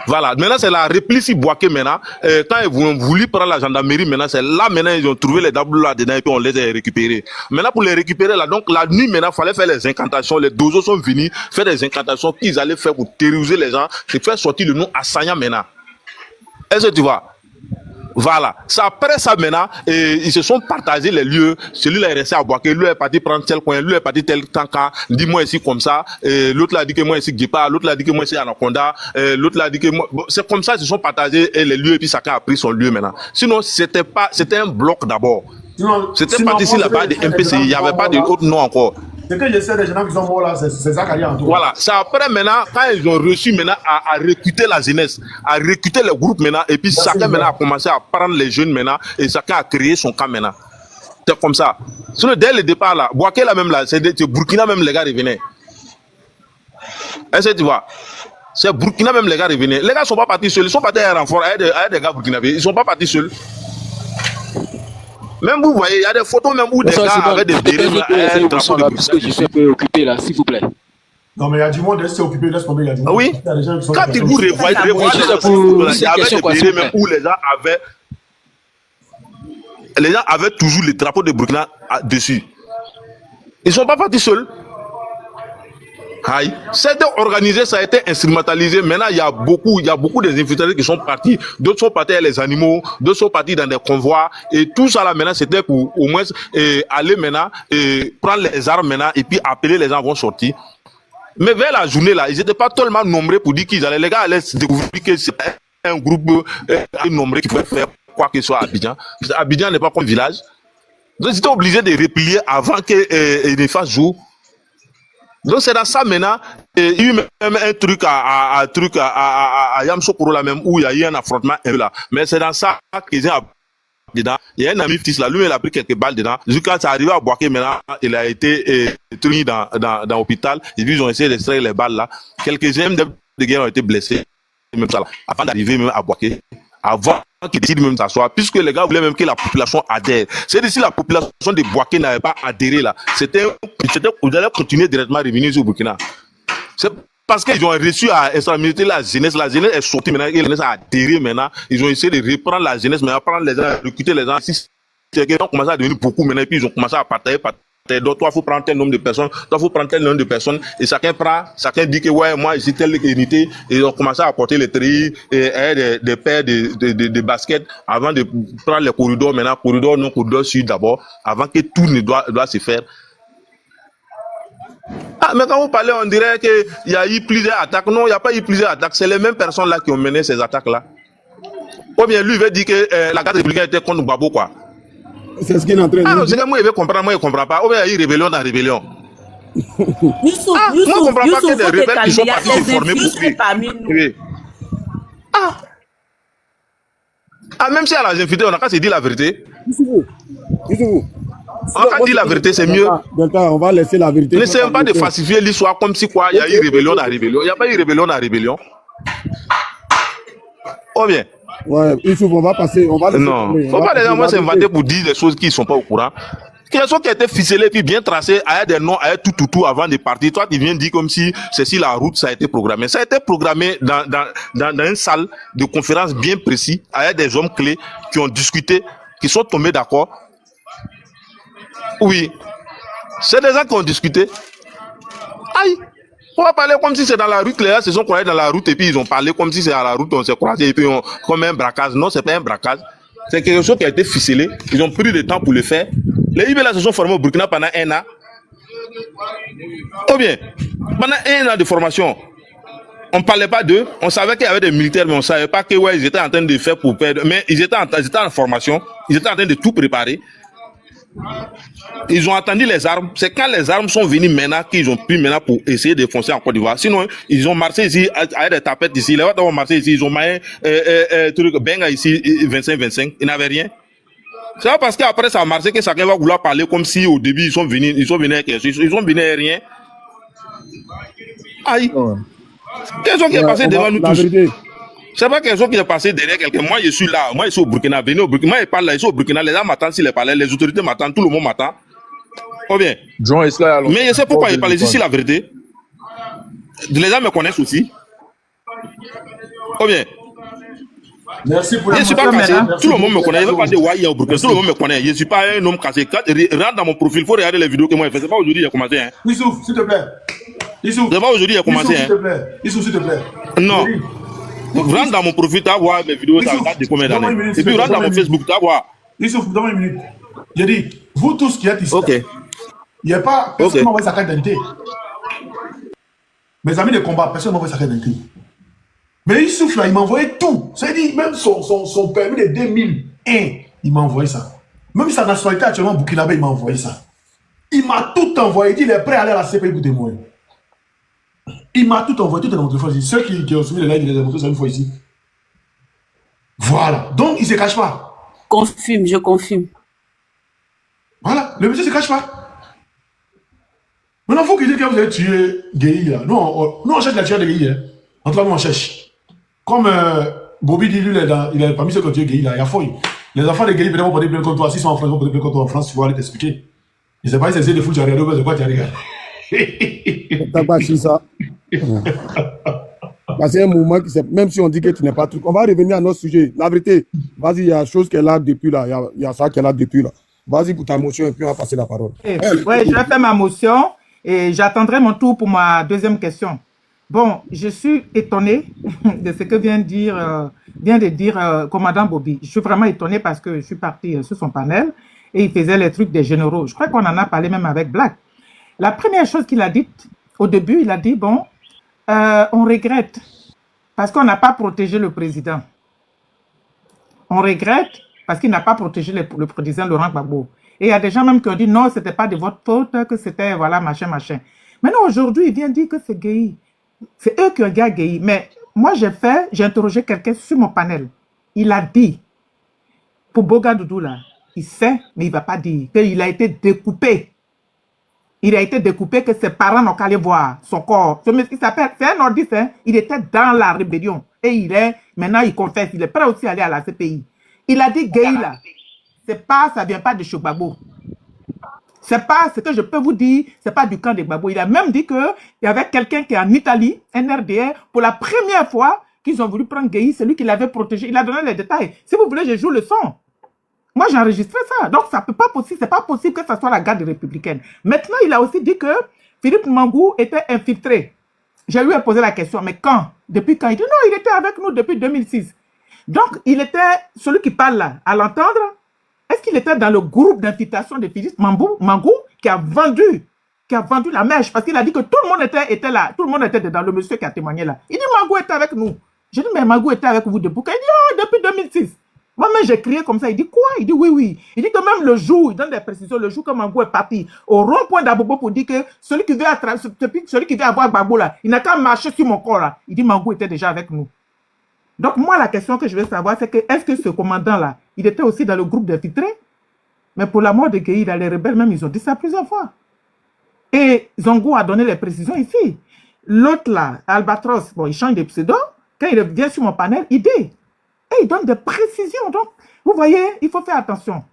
Voilà. Maintenant, c'est la réplique si Boaké maintenant. Quand ils ont voulu prendre la gendarmerie, maintenant, c'est là, maintenant, ils ont trouvé les doubles là dedans et puis on les a récupérés. Maintenant, pour les récupérer là, donc, la nuit, maintenant, il fallait faire les incantations. Les dozos sont venus faire des incantations qu'ils allaient faire pour terroriser les gens. C'est faire sortir le nom Assanya maintenant. Est-ce que tu vois? Voilà. C'est après ça maintenant, ils se sont partagés les lieux. Celui-là est resté à Boaké, lui est parti prendre tel coin, lui est parti tel tanka, dis-moi ici comme ça. L'autre l'a dit que moi ici Guépard, l'autre l'a dit que moi ici Anaconda, l'autre l'a dit que moi. Bon, c'est comme ça ils se sont partagés les lieux et puis chacun a pris son lieu maintenant. Sinon c'était un bloc d'abord. C'était parti ici là-bas des MPCI, il n'y avait pas d'autre nom encore. C'est que je sais des gens qui sont morts là, c'est Zakaria en tout. Voilà, c'est après maintenant, quand ils ont reçu maintenant à recruter la jeunesse, à recruter les groupes maintenant, et puis chacun maintenant a commencé à prendre les jeunes maintenant, et chacun a créé son camp maintenant. C'est comme ça. Sinon, dès le départ là, Boaké là même là, c'est Burkina même les gars revenaient. Est-ce que tu vois? C'est Burkina même les gars revenaient. Les gars ne sont pas partis seuls, ils sont partis à un renfort, avec des gars burkinabés, ils ne sont pas partis seuls. Même vous voyez, il y a des photos même où des gars avaient des bérets là, parce que je suis un peu occupé là, s'il vous plaît. Non, mais il y a du monde, laisse occupé, laisse tomber, il y a du monde. Oui. Il y a des gens qui sont Quand là, vous revoyez, il y avait des bérets même où les gens avaient. Les gens avaient toujours le drapeau de Burkina dessus. Ils ne sont pas partis seuls. Aïe. C'était organisé, ça a été instrumentalisé. Maintenant, il y a beaucoup des infiltrés qui sont partis. D'autres sont partis avec les animaux, d'autres sont partis dans des convois. Et tout ça là, maintenant, c'était pour au moins aller maintenant et prendre les armes maintenant et puis appeler les gens vont sortir. Mais vers la journée là, ils n'étaient pas tellement nombreux pour dire qu'ils allaient. Les gars allaient découvrir que c'est un groupe nombreux qui pouvait faire quoi que ce soit à Abidjan. Abidjan n'est pas comme village. Donc ils étaient obligés de replier avant qu'il ne fasse jour. Donc c'est dans ça maintenant, il y a eu même un truc à Yamsokoro là même où il y a eu un affrontement là. Mais c'est dans ça qu'ils ont dedans. Il y a un ami fils là, lui il a pris quelques balles dedans. Jusqu'à ça arrivé à Boaké maintenant, il a été tenu dans l'hôpital. Et puis ils ont essayé d'extraire les balles là. Quelques-uns de guerre ont été blessés. même ça là, avant d'arriver même à Bouaké, avant qu'ils décident même de s'asseoir, puisque les gars voulaient même que la population adhère. C'est-à-dire si la population de Bouaké n'avait pas adhéré là, vous allez continuer directement à revenir sur Burkina. C'est parce qu'ils ont réussi à extramiliter la jeunesse est sortie maintenant, et la jeunesse a adhéré maintenant, ils ont essayé de reprendre la jeunesse, mais à prendre les gens, recruter les gens. C'est qu'ils ont commencé à devenir beaucoup maintenant, et puis ils ont commencé à partager. Donc, toi, il faut prendre tel nombre de personnes, toi, il faut prendre tel nombre de personnes, et chacun dit que, ouais, moi, j'ai telle unité, et ils ont commencé à apporter les trilles, et des paires de baskets, avant de prendre les corridors, maintenant, corridor, non, corridor sud d'abord, avant que tout ne doit se faire. Ah, mais quand vous parlez, on dirait qu'il y a eu plusieurs attaques. Non, il n'y a pas eu plusieurs attaques, c'est les mêmes personnes là qui ont mené ces attaques-là. Ou bien, lui, il veut dire que la garde républicaine était contre Gbagbo, quoi. C'est ce qu'il est en train de dire. Ah non, c'est que moi, il veut comprendre, moi, il ne comprend pas. Ou bien, il y a eu rébellion dans rébellion. Youssouf, Moi, je ne comprends pas que des rebelles qui sont partis se former pour tuer. parmi nous. Oui. Ah, même si à la infidèle, on n'a qu'à se dire la vérité. On n'a qu'à dire la vérité, c'est mieux. On va laisser la vérité. N'essayons pas de falsifier l'histoire comme si quoi, il y a eu rébellion dans rébellion. Il n'y a pas eu rébellion dans rébellion. Oh bien. Ouais, Youssouf, on va passer. Non, il ne faut pas les gens s'inventer pour dire des choses qui ne sont pas au courant. Quelque chose qui a été ficelé puis bien tracé, avec des noms, avec tout avant de partir. Toi, tu viens dire comme si c'est si la route, ça a été programmé. Ça a été programmé dans une salle de conférence bien précise, avec des hommes clés qui ont discuté, qui sont tombés d'accord. Oui. C'est des gens qui ont discuté. Aïe! On va parler comme si c'est dans la route, les gars se sont croisés dans la route et puis ils ont parlé comme si c'est à la route, on s'est croisés et puis comme un braquage. Non, c'est pas un braquage. C'est quelque chose qui a été ficelé. Ils ont pris du temps pour le faire. Les IBLA se sont formés au Burkina pendant 1 an. Ou bien, pendant 1 an de formation, on ne parlait pas d'eux. On savait qu'il y avait des militaires, mais on ne savait pas que ouais, ils étaient en train de faire pour perdre. Mais ils étaient en formation. Ils étaient en train de tout préparer. Ils ont attendu les armes. C'est quand les armes sont venues maintenant qu'ils ont pu maintenant pour essayer de foncer en Côte d'Ivoire. Sinon, ils ont marché ici avec des tapettes ici. Les autres ont marché ici. Ils ont marché truc Benga ici 25-25. Ils n'avaient rien. C'est pas parce qu'après ça a marché que chacun va vouloir parler comme si au début ils sont venus avec quelque chose. Ils sont venus avec rien. Aïe. Quelque chose qui est passé devant nous tous. C'est pas quelque chose qui est passé derrière quelqu'un. Moi, je suis là. Moi, je suis au Burkina. Venez au Burkina. Moi, je parle là. Je suis au Burkina. Les gens m'attendent s'ils parlent. Les autorités m'attendent. Tout le monde m'attend. Oh bien. Mais je sais pourquoi je parle ici la vérité. Les gens me connaissent aussi. Oh bien. Merci pour je ne suis pas cassé. Tout le monde me connaît. Je ne veux pas dire ouais, au Burkina. Tout le monde me connaît. Je ne suis pas un homme cassé. Rentre dans mon profil. Il faut regarder les vidéos que moi j'ai fait. Ce n'est pas aujourd'hui que j'ai commencé. Hein. Youssouf, s'il te plaît. Youssouf. Ce n'est pas aujourd'hui que j'ai commencé. S'il te plaît. Youssouf, s'il te plaît. Non. Rentre dans mon profil, tu vas voir mes vidéos, ça date de combien d'années. Et puis rentre dans mon Facebook, tu vas voir. Youssouf, donne-moi une minute. J'ai dit, vous tous qui êtes ici, il n'y a pas personne qui m'a envoyé sa carte d'identité. Mes amis de combat, personne ne m'a envoyé sa carte d'identité. Mais Youssouf, là, il m'a envoyé tout. C'est-à-dire, même son permis de 2001, il m'a envoyé ça. Même sa nationalité actuellement, Burkinabé, il m'a envoyé ça. Il m'a tout envoyé. Il dit, il est prêt à aller à la CPI pour témoigner. Il m'a tout envoyé, tout est dans mon téléphone ici. Ceux qui ont soumis les lives, ils les ont montrés ça une fois ici. Voilà. Donc, il ne se cache pas. Confirme, je confirme. Voilà. Le monsieur ne se cache pas. Maintenant, il faut qu'il dise que vous avez tué Guéhi, là. Nous, on cherche la tueur de Guéhi. Hein. En tout cas, nous, on cherche. Comme Bobby dit, lui, il a pas mis ce qu'on tué Guéhi, là. Il y a fouille. Les enfants de Guéhi, peut-être vont porter plainte contre toi. S'ils sont en France, ils vont porter plainte contre toi en France. Tu vas aller t'expliquer. Je ne sais pas si c'est de fou, tu as regardé, de quoi tu as regardé. T'as pas chi ça. C'est un mouvement qui même si on dit que tu n'es pas truc. On va revenir à notre sujet. La vérité, vas-y, il y a des choses qu'elle a depuis là. Il y a ça qu'elle a depuis là. Vas-y pour ta motion et puis on va passer la parole. Oui, je vais faire ma motion et j'attendrai mon tour pour ma deuxième question. Bon, je suis étonné de ce que vient de dire commandant Bobby. Je suis vraiment étonné parce que je suis parti sur son panel et il faisait les trucs des généraux. Je crois qu'on en a parlé même avec Black. La première chose qu'il a dite, au début, il a dit, bon, on regrette parce qu'on n'a pas protégé le président. On regrette parce qu'il n'a pas protégé le président Laurent Gbagbo. Et il y a des gens même qui ont dit, non, ce n'était pas de votre faute, que c'était, voilà, machin, machin. Maintenant, aujourd'hui, il vient dire que c'est Guéhi. C'est eux qui ont gagné Guéhi. Mais moi, j'ai interrogé quelqu'un sur mon panel. Il a dit, pour Boga Doudou, là, il sait, mais il ne va pas dire, qu'il a été découpé. il a été découpé, que ses parents n'ont qu'à aller voir son corps. Il s'appelle, c'est un nordiste, hein? Il était dans la rébellion. Et maintenant il confesse, il est prêt aussi à aller à la CPI. Il a dit, Gueye là, ça vient pas de chez Gbagbo. C'est pas ce que je peux vous dire, c'est pas du camp de Gbagbo. Il a même dit qu'il y avait quelqu'un qui est en Italie, un RDR, pour la première fois qu'ils ont voulu prendre Gueye, c'est lui qui l'avait protégé. Il a donné les détails. Si vous voulez, je joue le son. Moi, j'ai enregistré ça. Donc, ça peut pas possible, c'est pas possible que ça soit la garde républicaine. Maintenant, il a aussi dit que Philippe Mangou était infiltré. J'ai lui posé la question, mais quand? Depuis quand? Il dit non, il était avec nous depuis 2006. Donc, il était, celui qui parle là, à l'entendre, est-ce qu'il était dans le groupe d'infiltration de Philippe Mangou qui a vendu la mèche? Parce qu'il a dit que tout le monde était là, tout le monde était dedans, le monsieur qui a témoigné là. Il dit Mangou était avec nous. J'ai dit, mais Mangou était avec vous depuis quand? Il dit, oh, depuis 2006. Moi-même, j'ai crié comme ça. Il dit quoi? Il dit oui, oui. Il dit que même le jour, il donne des précisions, le jour que Mangou est parti au rond-point d'Abobo pour dire que celui qui veut avoir Gbagbo là, il n'a qu'à marcher sur mon corps là. Il dit Mangou était déjà avec nous. Donc moi, la question que je veux savoir, c'est que est-ce que ce commandant là, il était aussi dans le groupe d'infiltrés? Mais pour la mort de Gueye, les rebelles même, ils ont dit ça plusieurs fois. Et Zongo a donné les précisions ici. L'autre là, Albatros, bon, il change de pseudo. Quand il vient sur mon panel, il dit. Et il donne des précisions. Donc, vous voyez, il faut faire attention.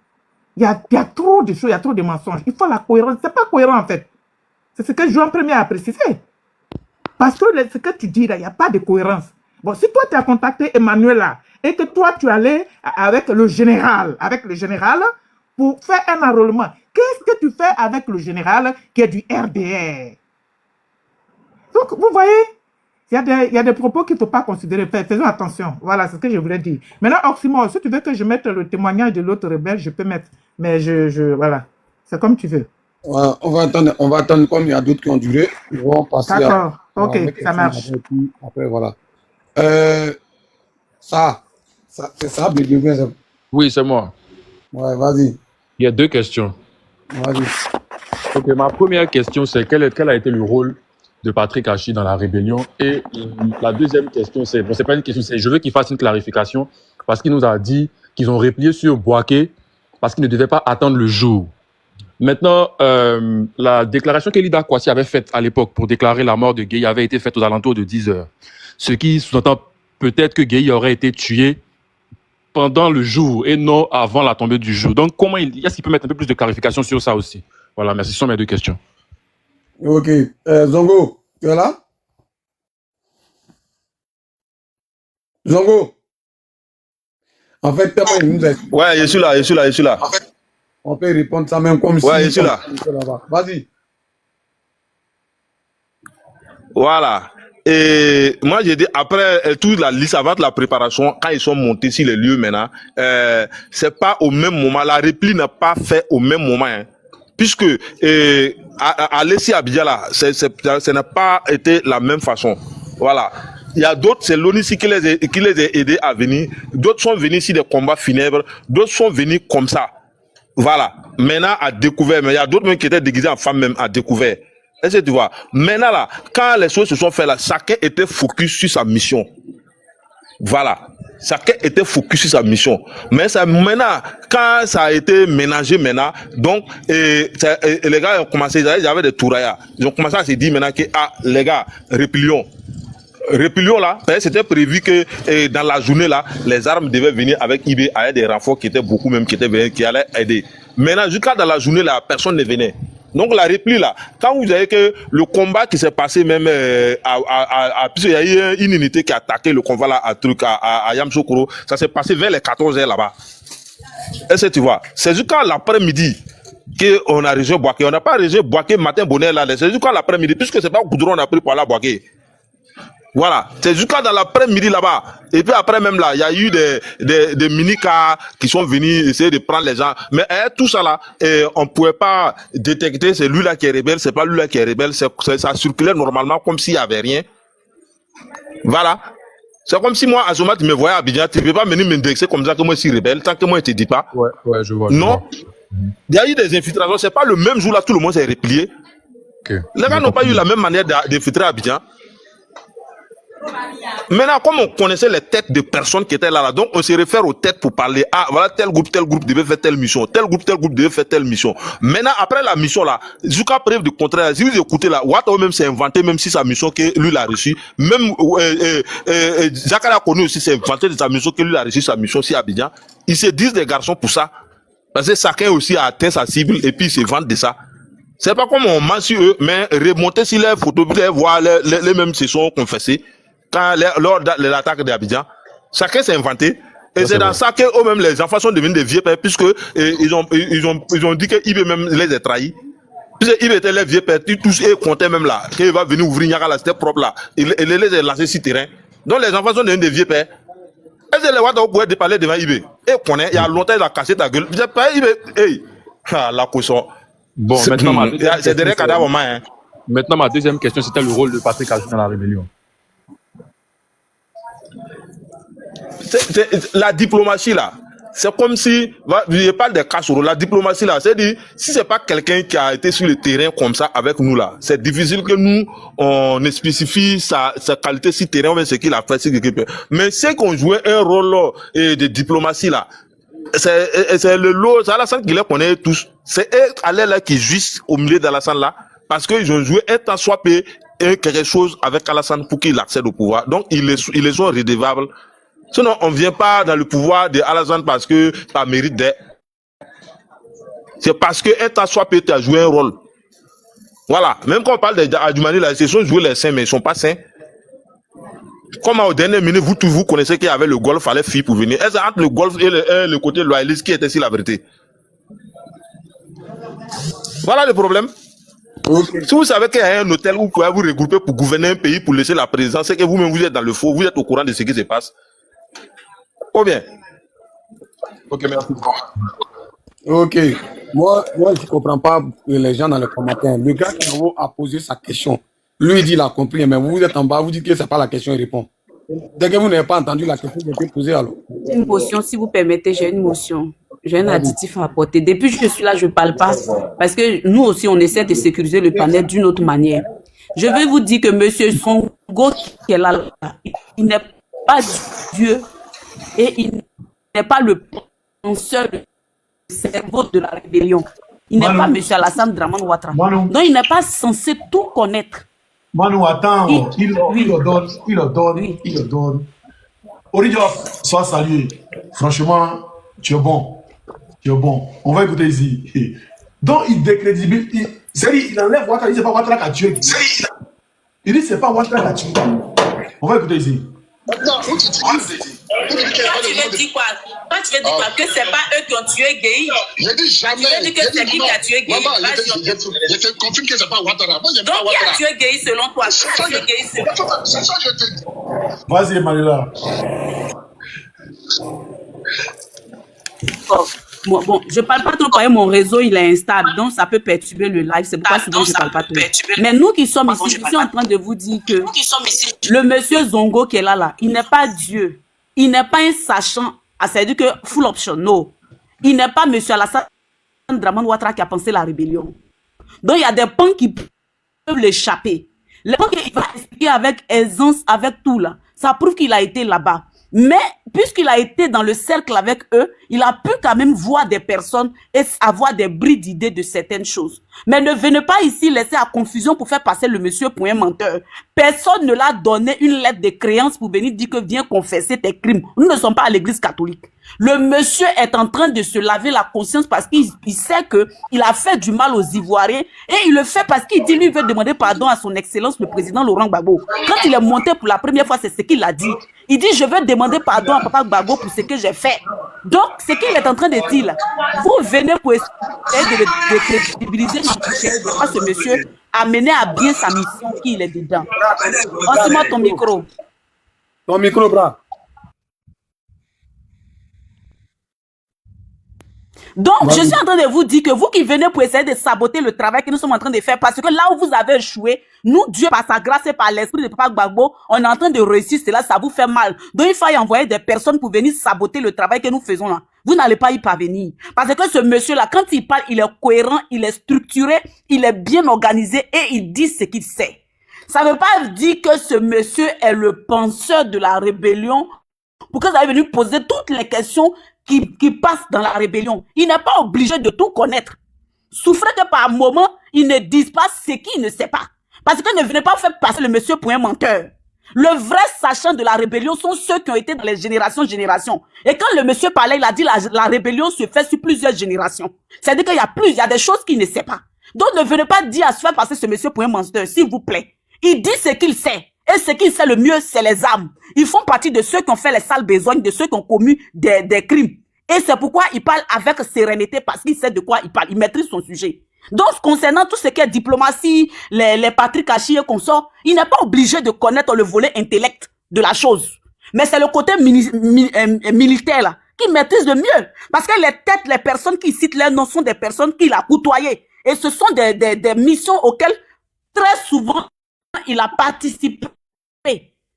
Il y a trop de choses, il y a trop de mensonges. Il faut la cohérence. C'est pas cohérent en fait. C'est ce que Joan Premier a précisé. Parce que ce que tu dis là, il n'y a pas de cohérence. Bon, si toi tu as contacté Emmanuel là, et que toi tu allais avec le général pour faire un enrôlement, qu'est-ce que tu fais avec le général qui est du RDR? Donc, vous voyez, il y a des propos qu'il ne faut pas considérer. Faisons attention. Voilà, c'est ce que je voulais dire. Maintenant, Oxymore, si tu veux que je mette le témoignage de l'autre rebelle, je peux mettre. Mais voilà, c'est comme tu veux. Ouais, on va attendre comme il y a d'autres qui ont duré. Ils vont passer. D'accord, ok, ça marche. Après, voilà. C'est ça, Bédouin. Oui, c'est moi. Ouais, vas-y. Il y a deux questions. Vas-y. Ok, ma première question, c'est quel a été le rôle de Patrick Hachi dans la rébellion? Et la deuxième question, c'est, bon, c'est pas une question, c'est je veux qu'il fasse une clarification parce qu'il nous a dit qu'ils ont replié sur Bouaké parce qu'ils ne devaient pas attendre le jour. Maintenant, la déclaration qu'Elida Kwasi avait faite à l'époque pour déclarer la mort de Gueye avait été faite aux alentours de 10 heures. Ce qui sous-entend peut-être que Gueye aurait été tué pendant le jour et non avant la tombée du jour. Donc, est-ce qu'il peut mettre un peu plus de clarification sur ça aussi? Voilà, merci. Ce sont mes deux questions. Ok. Zongo, tu es là? Zongo. En fait, il nous a... Ouais, je suis là. En fait, on peut répondre ça même comme si... Ouais, je suis là. Vas-y. Voilà. Et moi, j'ai dit, après toute la liste, avant la préparation, quand ils sont montés sur les lieux maintenant, c'est pas au même moment. La réplique n'a pas fait au même moment. Hein. Puisque à l'Essie Abidjan là, ça n'a pas été la même façon. Voilà. Il y a d'autres, c'est l'ONICI qui les a aidés à venir. D'autres sont venus sur des combats funèbres. D'autres sont venus comme ça. Voilà. Maintenant, à découvert. Mais il y a d'autres même qui étaient déguisés en femmes même à découvert. Est-ce que tu vois? Maintenant là, quand les choses se sont faites là, chacun était focus sur sa mission. Voilà. Chacun était focus sur sa mission. Mais ça, maintenant, quand ça a été ménagé maintenant, donc, les gars ont commencé, ils avaient des tourayas. Ils ont commencé à se dire maintenant que, les gars, replions là, c'était prévu que dans la journée là, les armes devaient venir avec IB, avec des renforts qui étaient beaucoup même, qui allaient aider. Maintenant, jusqu'à dans la journée là, personne ne venait. Donc la réplique là, quand vous avez que le combat qui s'est passé même puisqu'il y a eu une unité qui a attaqué le combat là à Yamsoukro, ça s'est passé vers les 14h là-bas. Est-ce que tu vois? C'est jusqu'à l'après-midi qu'on a rejoint Bouaké. On n'a pas rejoint Bouaké matin bonheur là, c'est jusqu'à l'après-midi, puisque c'est pas Goudron on a pris pour aller à Bouaké. Voilà, c'est jusqu'à dans l'après-midi là-bas. Et puis après même là, il y a eu des mini-cars qui sont venus essayer de prendre les gens. Mais tout ça là, on pouvait pas détecter c'est lui là qui est rebelle, c'est pas lui là qui est rebelle. Ça circulait normalement comme s'il y avait rien. Voilà. C'est comme si moi, à ce moment, tu me voyais à Abidjan, tu ne peux pas venir m'indexer comme ça que moi je suis rebelle, tant que moi je te dis pas. Ouais, je vois. Non. Il y a eu des infiltrations, c'est pas le même jour là, tout le monde s'est replié. Okay. Les gars n'ont pas eu la même manière d'infiltrer à Abidjan. Maintenant, comme on connaissait les têtes de personnes qui étaient là, donc on se réfère aux têtes pour parler. Ah, voilà, tel groupe devait faire telle mission. Tel groupe devait faire telle mission. Maintenant, après la mission là, jusqu'à preuve du contraire, si vous écoutez là, Ouattara même s'est inventé, même si sa mission que lui l'a reçue, même Jacques a connu aussi s'est inventé de sa mission que lui a reçu sa mission si à Abidjan. Ils se disent des garçons pour ça. Parce que chacun aussi a atteint sa cible et puis ils se vantent de ça. C'est pas comme on ment sur eux, mais remonter sur les photos, vous allez voir les mêmes se sont confessés lors de l'attaque d'Abidjan. Chacun s'est inventé. Et c'est dans ça que eux-mêmes, les enfants sont devenus des vieux pères, puisque ils ont dit qu'Ibé même les a trahis. Puisque Ibé était les vieux pères, tous et comptaient même là, qu'il va venir ouvrir Niagara, c'était propre là. Il les a lancés sur terrain. Donc les enfants sont devenus des vieux pères. Est-ce que les Ouattara pouvaient parler devant Ibé? Et connaît, il y a longtemps, il a cassé ta gueule. Vous pas Ibé, hey, la caution. Bon, maintenant, c'est derrière cadavre, hein. Maintenant, ma deuxième question, c'était le rôle de Patrick Achi dans la rébellion. La diplomatie là, c'est comme si, je parle des casseroles, la diplomatie là, c'est-à-dire, si c'est pas quelqu'un qui a été sur le terrain comme ça avec nous là, c'est difficile que nous, on spécifie sa qualité sur le terrain, mais ce qu'il a fait, mais c'est qu'on jouait un rôle de diplomatie là, c'est le lot, c'est Alassane qui les connaît tous, c'est eux là qui jouissent au milieu d'Alassane là, parce qu'ils ont joué un temps soit payé quelque chose avec Alassane pour qu'il accède au pouvoir, donc ils les sont redevables. Sinon, on ne vient pas dans le pouvoir de Alassane parce que ça mérite d'être. C'est parce que un soit peut a joué un rôle. Voilà. Même quand on parle d'Adjoumani, là, ils sont joués les saints, mais ils ne sont pas saints. Comme au dernier minute, vous connaissez qu'il y avait le golf, il fallait fuir pour venir. Est-ce entre le golf et le côté loyaliste qui était sur la vérité? Voilà le problème. Okay. Si vous savez qu'il y a un hôtel où vous pouvez vous regrouper pour gouverner un pays, pour laisser la présidence, c'est que vous-même vous êtes dans le faux, vous êtes au courant de ce qui se passe. Oh bien. Ok, merci. Ok. Moi, je ne comprends pas les gens dans les commentaires. Le gars qui a posé sa question, lui, il dit il a compris, mais vous êtes en bas, vous dites que ce n'est pas la question, il répond. Dès que vous n'avez pas entendu la question qui a été posée, alors. Une motion, si vous permettez, j'ai une motion. J'ai un additif à apporter. Depuis que je suis là, je ne parle pas. Parce que nous aussi, on essaie de sécuriser le panel d'une autre manière. Je vais vous dire que M. Songo, qui est là, il n'est pas Dieu. Et il n'est pas le penseur, le cerveau de la rébellion. Il n'est pas M. Alassane Draman Ouattara. Donc il n'est pas censé tout connaître. Manu, attends, il le donne. Oridio, sois salué. Franchement, tu es bon. On va écouter ici. Donc il décrédibilise. Il enlève Ouattara, il dit c'est pas Ouattara qui a tué. Il dit c'est pas Ouattara qui a tué. On va écouter ici. Toi, tu veux dire quoi? Que c'est pas eux qui ont tué Gueye? Je dis jamais. Tu veux dire que c'est qui a tué Gueye? Je te confirme que c'est pas Ouattara. Donc qui a tué Gueye selon toi? C'est ça que je te dis. Vas-y, Manuela. Bon, je parle pas trop parce que mon réseau il est instable, donc ça peut perturber le live. C'est pourquoi souvent je parle pas trop. Mais nous qui sommes ici, je suis en train de vous dire que le monsieur Zongo qui est là, il n'est pas Dieu. Il n'est pas un sachant. C'est-à-dire que full option, non. Il n'est pas monsieur Alassane Draman Ouattara qui a pensé la rébellion. Donc il y a des points qui peuvent l'échapper. Les points qu'il va expliquer avec aisance, avec tout là, ça prouve qu'il a été là-bas. Mais puisqu'il a été dans le cercle avec eux, il a pu quand même voir des personnes et avoir des bris d'idées de certaines choses. Mais ne venez pas ici laisser à confusion pour faire passer le monsieur pour un menteur. Personne ne l'a donné une lettre de créance pour venir dire que viens confesser tes crimes. Nous ne sommes pas à l'église catholique. Le monsieur est en train de se laver la conscience parce qu'il sait qu'il a fait du mal aux Ivoiriens et il le fait parce qu'il dit lui veut demander pardon à son excellence le président Laurent Gbagbo. Quand il est monté pour la première fois, c'est ce qu'il a dit. Il dit je veux demander pardon à Papa Gbagbo pour ce que j'ai fait. Donc, ce qu'il est en train de dire là, vous venez pour essayer de crédibiliser ce monsieur a mené à bien sa mission qu'il est dedans. Passe-moi ton micro. Ton micro, bras. Donc, je suis en train de vous dire que vous qui venez pour essayer de saboter le travail que nous sommes en train de faire, parce que là où vous avez échoué, nous, Dieu, par sa grâce et par l'esprit de Papa Gbagbo, on est en train de réussir cela, ça vous fait mal. Donc, il faut y envoyer des personnes pour venir saboter le travail que nous faisons là. Vous n'allez pas y parvenir. Parce que ce monsieur-là, quand il parle, il est cohérent, il est structuré, il est bien organisé et il dit ce qu'il sait. Ça ne veut pas dire que ce monsieur est le penseur de la rébellion pour que vous avez venu poser toutes les questions qui passent dans la rébellion. Il n'est pas obligé de tout connaître. Souffrez que par moment, il ne dise pas ce qu'il ne sait pas. Parce que ne venez pas faire passer le monsieur pour un menteur. Le vrai sachant de la rébellion sont ceux qui ont été dans les générations. Et quand le monsieur parlait, il a dit la rébellion se fait sur plusieurs générations. C'est-à-dire qu'il y a des choses qu'il ne sait pas. Donc ne venez pas dire à se faire passer ce monsieur pour un menteur, s'il vous plaît. Il dit ce qu'il sait. Et ce qu'il sait le mieux, c'est les armes. Ils font partie de ceux qui ont fait les sales besognes, de ceux qui ont commis des crimes. Et c'est pourquoi il parle avec sérénité, parce qu'il sait de quoi il parle. Il maîtrise son sujet. Donc, concernant tout ce qui est diplomatie, les Patrick Achi et consorts, il n'est pas obligé de connaître le volet intellect de la chose. Mais c'est le côté militaire là, qui maîtrise le mieux. Parce que les personnes qui citent leurs noms sont des personnes qu'il a côtoyées. Et ce sont des missions auxquelles, très souvent, il a participé.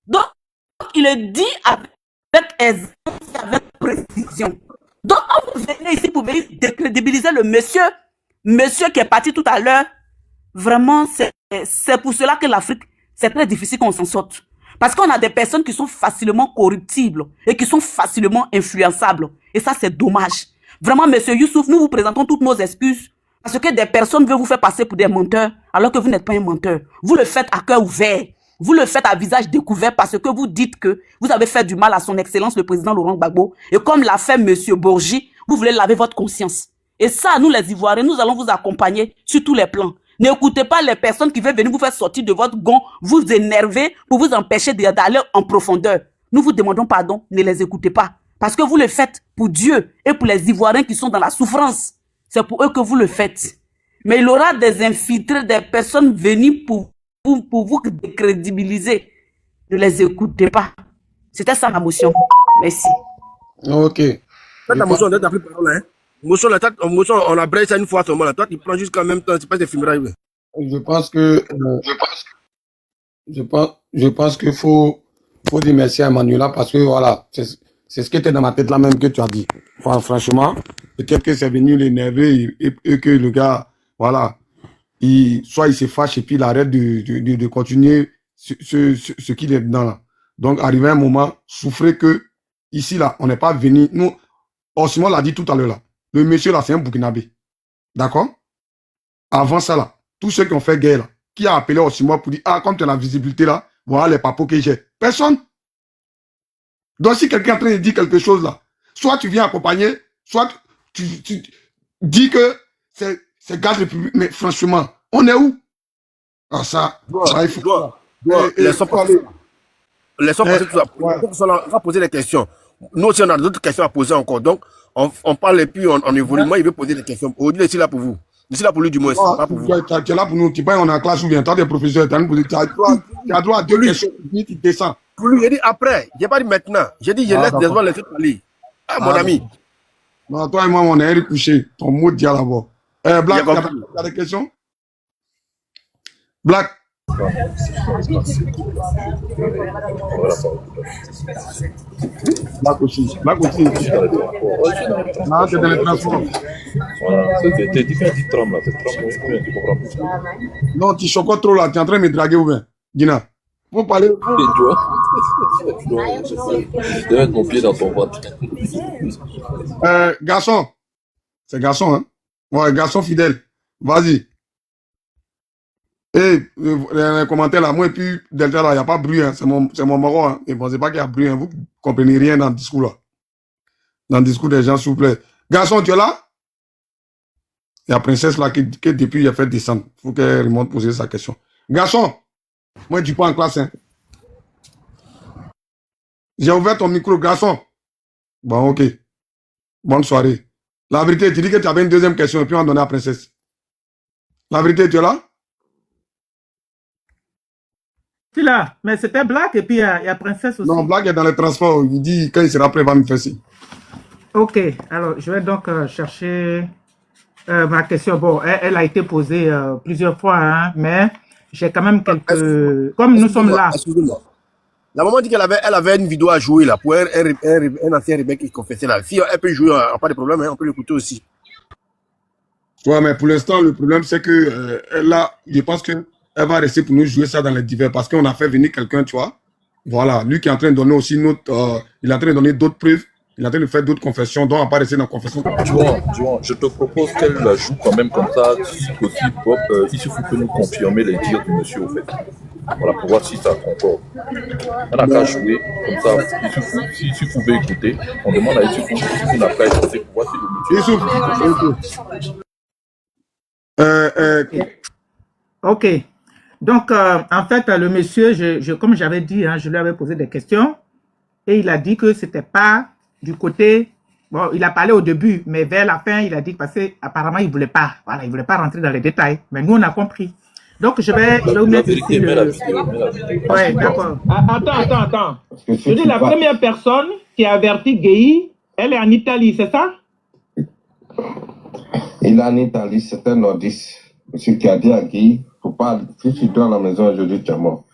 Donc, il le dit avec aisance, avec précision. Donc, quand vous venez ici pour venir décrédibiliser le monsieur qui est parti tout à l'heure, vraiment, c'est pour cela que l'Afrique, c'est très difficile qu'on s'en sorte. Parce qu'on a des personnes qui sont facilement corruptibles et qui sont facilement influençables. Et ça, c'est dommage. Vraiment, monsieur Youssouf, nous vous présentons toutes nos excuses parce que des personnes veulent vous faire passer pour des menteurs alors que vous n'êtes pas un menteur. Vous le faites à cœur ouvert. Vous le faites à visage découvert parce que vous dites que vous avez fait du mal à son excellence, le président Laurent Gbagbo. Et comme l'a fait monsieur Bourgi, vous voulez laver votre conscience. Et ça, nous les Ivoiriens, nous allons vous accompagner sur tous les plans. N'écoutez pas les personnes qui veulent venir vous faire sortir de votre gond, vous énerver pour vous empêcher d'aller en profondeur. Nous vous demandons pardon, ne les écoutez pas. Parce que vous le faites pour Dieu et pour les Ivoiriens qui sont dans la souffrance. C'est pour eux que vous le faites. Mais il y aura des infiltrés, des personnes venues pour vous décrédibiliser. Ne les écoutez pas. C'était ça ma motion. Merci. Ok. Ta motion, t'as pris parole, hein? Motion, on a brayé ça une fois seulement. Toi, tu prends jusqu'en même temps, c'est pas des films. Je pense que je pense qu'il faut dire merci à Manuela parce que voilà, c'est ce qui était dans ma tête là même que tu as dit. Enfin, franchement, peut-être que c'est venu l'énerver et que le gars, voilà, soit il se fâche et puis il arrête de continuer ce qu'il est dedans là. Donc, arrivé un moment, souffrez que ici là, on n'est pas venu. Nous, Osimo l'a dit tout à l'heure là. Le monsieur là, c'est un Burkinabé. D'accord? Avant ça là, tous ceux qui ont fait guerre là, qui a appelé Osimo pour dire, ah, comme tu as la visibilité là, voilà les papos que j'ai. Personne. Donc, si quelqu'un est en train de dire quelque chose là, soit tu viens accompagner, soit tu dis que c'est gaz républicain. Mais franchement, on est où? Ah, ça, il faut. Laissons passer tout ça. On va poser des questions. Nous aussi, on a d'autres questions à poser encore. Donc, on parle et puis on évolue. Moi, il veut poser des questions. Aujourd'hui, je suis là pour vous. Je suis là pour lui, du moins. Pas pour vous. Tu es là pour nous. Tu sais, on est en classe ou bien, tu as des professeurs, tu as droit à deux questions. Tu descends. Pour lui, j'ai dit après. Je n'ai pas dit maintenant. J'ai dit, je laisse des gens laisser parler. Ah, mon ami. Non, toi et moi, on est recouché. Ton mot dit d'abord. Black, tu as des questions? Black. Black aussi. Non, c'est dans les transports. Voilà, c'est différent du tram là. Tu comprends? Non, tu chocottes trop là. Tu es en train de me draguer ou bien? Dina. Faut parler. Tu vois? Je devais mettre mon pied dans ton ventre. Garçon. C'est garçon, hein? Ouais, garçon fidèle. Vas-y. Et les commentaires là, moi et puis Delta là, il n'y a pas de bruit, hein. C'est mon moron, hein. Et pensez pas qu'il y a bruit, hein. Vous ne comprenez rien dans le discours là. Dans le discours des gens, s'il vous plaît. Garçon, tu es là? Il y a princesse là qui depuis il a fait descendre. Il faut qu'elle remonte poser sa question. Garçon, moi je dis pas en classe, hein. J'ai ouvert ton micro, garçon. Bon, ok. Bonne soirée. La vérité, tu dis que tu avais une deuxième question et puis on va donner à la princesse. La vérité, tu es là? Tu es là, mais c'était Black et puis il y a Princesse aussi. Non, Black est dans le transport. Il dit quand il sera prêt, il va me faire ci. Ok, alors je vais donc chercher ma question. Bon, elle a été posée plusieurs fois, hein, mais j'ai quand même quelques... Comme nous sommes là. Excusez-moi. La maman dit qu'elle avait une vidéo à jouer là pour un ancien rebelle qui confessait là. Si elle peut jouer, pas de problème, hein, on peut l'écouter aussi. Ouais, mais pour l'instant, le problème, c'est que là, je pense que elle va rester pour nous jouer ça dans les divers parce qu'on a fait venir quelqu'un, tu vois. Voilà, lui qui est en train de donner aussi il est en train de donner d'autres preuves, il est en train de faire d'autres confessions, donc on va pas rester dans la confession. Juan, je te propose qu'elle la joue quand même comme ça, si possible, Bob, il suffit que nous confirmer les dires du monsieur, au fait. Voilà, pour voir si ça concorde. On n'a qu'à jouer, comme ça, si vous pouvez écouter, on demande à Issoufou si vous n'avez qu'à écouter pour voir si le monsieur... Ok. Donc, en fait, le monsieur, comme j'avais dit, hein, je lui avais posé des questions et il a dit que c'était pas du côté... Bon, il a parlé au début, mais vers la fin, il a dit que apparemment, il voulait pas. Voilà, il voulait pas rentrer dans les détails. Mais nous, on a compris. Donc, je vais vous mettre ici le... Ouais, d'accord. Attends. Je dis, la première personne qui a averti Gueye, elle est en Italie, c'est ça? Il est en Italie, c'est un nordiste. Monsieur qui a dit à Gueye, faut pas, si tu dors à la maison aujourd'hui, tu es mort.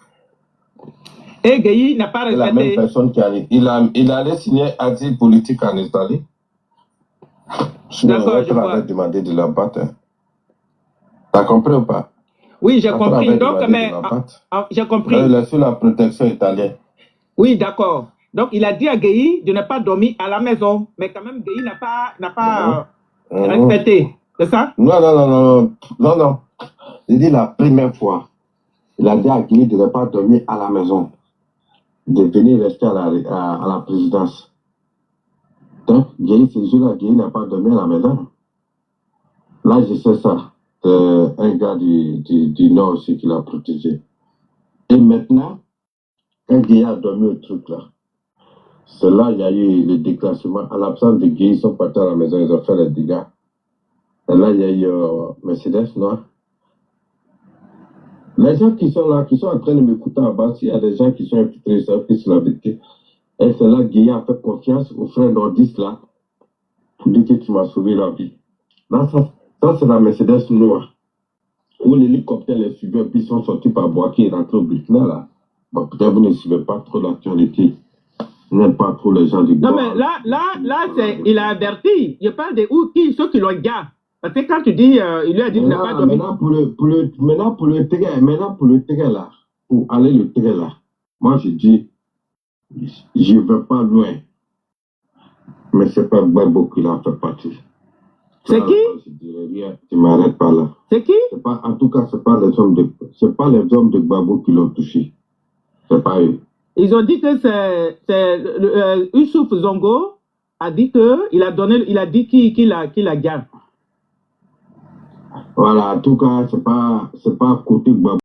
Et Gueye n'a pas respecté. C'est la même personne qui a dit. Il allait signer asile politique en Italie. D'accord, je vois. avait demandé de la battre. T'as compris ou pas? Oui, j'ai compris. Donc, mais j'ai compris. Il est sous la protection italienne. Oui, d'accord. Donc, il a dit à Gueye de ne pas dormir à la maison. Mais quand même, Gueye n'a pas respecté. C'est ça? Non. J'ai dit la première fois. Il a dit à Gueye de ne pas dormir à la maison. De venir rester à la présidence. Donc, Gueye, ce jour-là, Gueye n'a pas dormi à la maison. Là, je sais ça. Un gars du Nord aussi qui l'a protégé. Et maintenant, quand Gueye a dormi au truc là, c'est là il y a eu le déclassement. À l'absence de Gueye, ils sont partis à la maison, ils ont fait les dégâts. Et là, il y a eu Mercedes, non? Les gens qui sont là, qui sont en train de m'écouter en bas, s'il y a des gens qui sont impliqués, ils savent que c'est la vérité. Et c'est là que Gueye a fait confiance au frère nordiste là, pour dire que tu m'as sauvé la vie. Là, ça c'est la Mercedes noire. Où l'hélicoptère les suivait, puis ils sont sortis par Boaké et rentrés au Burkina là. Bon, peut-être vous ne suivez pas trop l'actualité. Vous n'êtes pas trop les gens du Non, mais là il a averti. Je parle de ceux qui l'ont gars. Parce que quand tu dis, il lui a dit de ne pas dormir. Maintenant pour le terrain là, pour aller le terrain là, moi je dis, je ne vais pas loin. Mais c'est pas Gbagbo qui l'a fait partie. C'est qui? Je dirais rien, tu m'arrêtes pas là. C'est qui? En tout cas, c'est pas les hommes de Gbagbo qui l'ont touché. C'est pas eux. Ils ont dit que c'est Youssouf Zongo a dit il a dit qui la gagne. Voilà, en tout cas, c'est pas côté Gbagbo.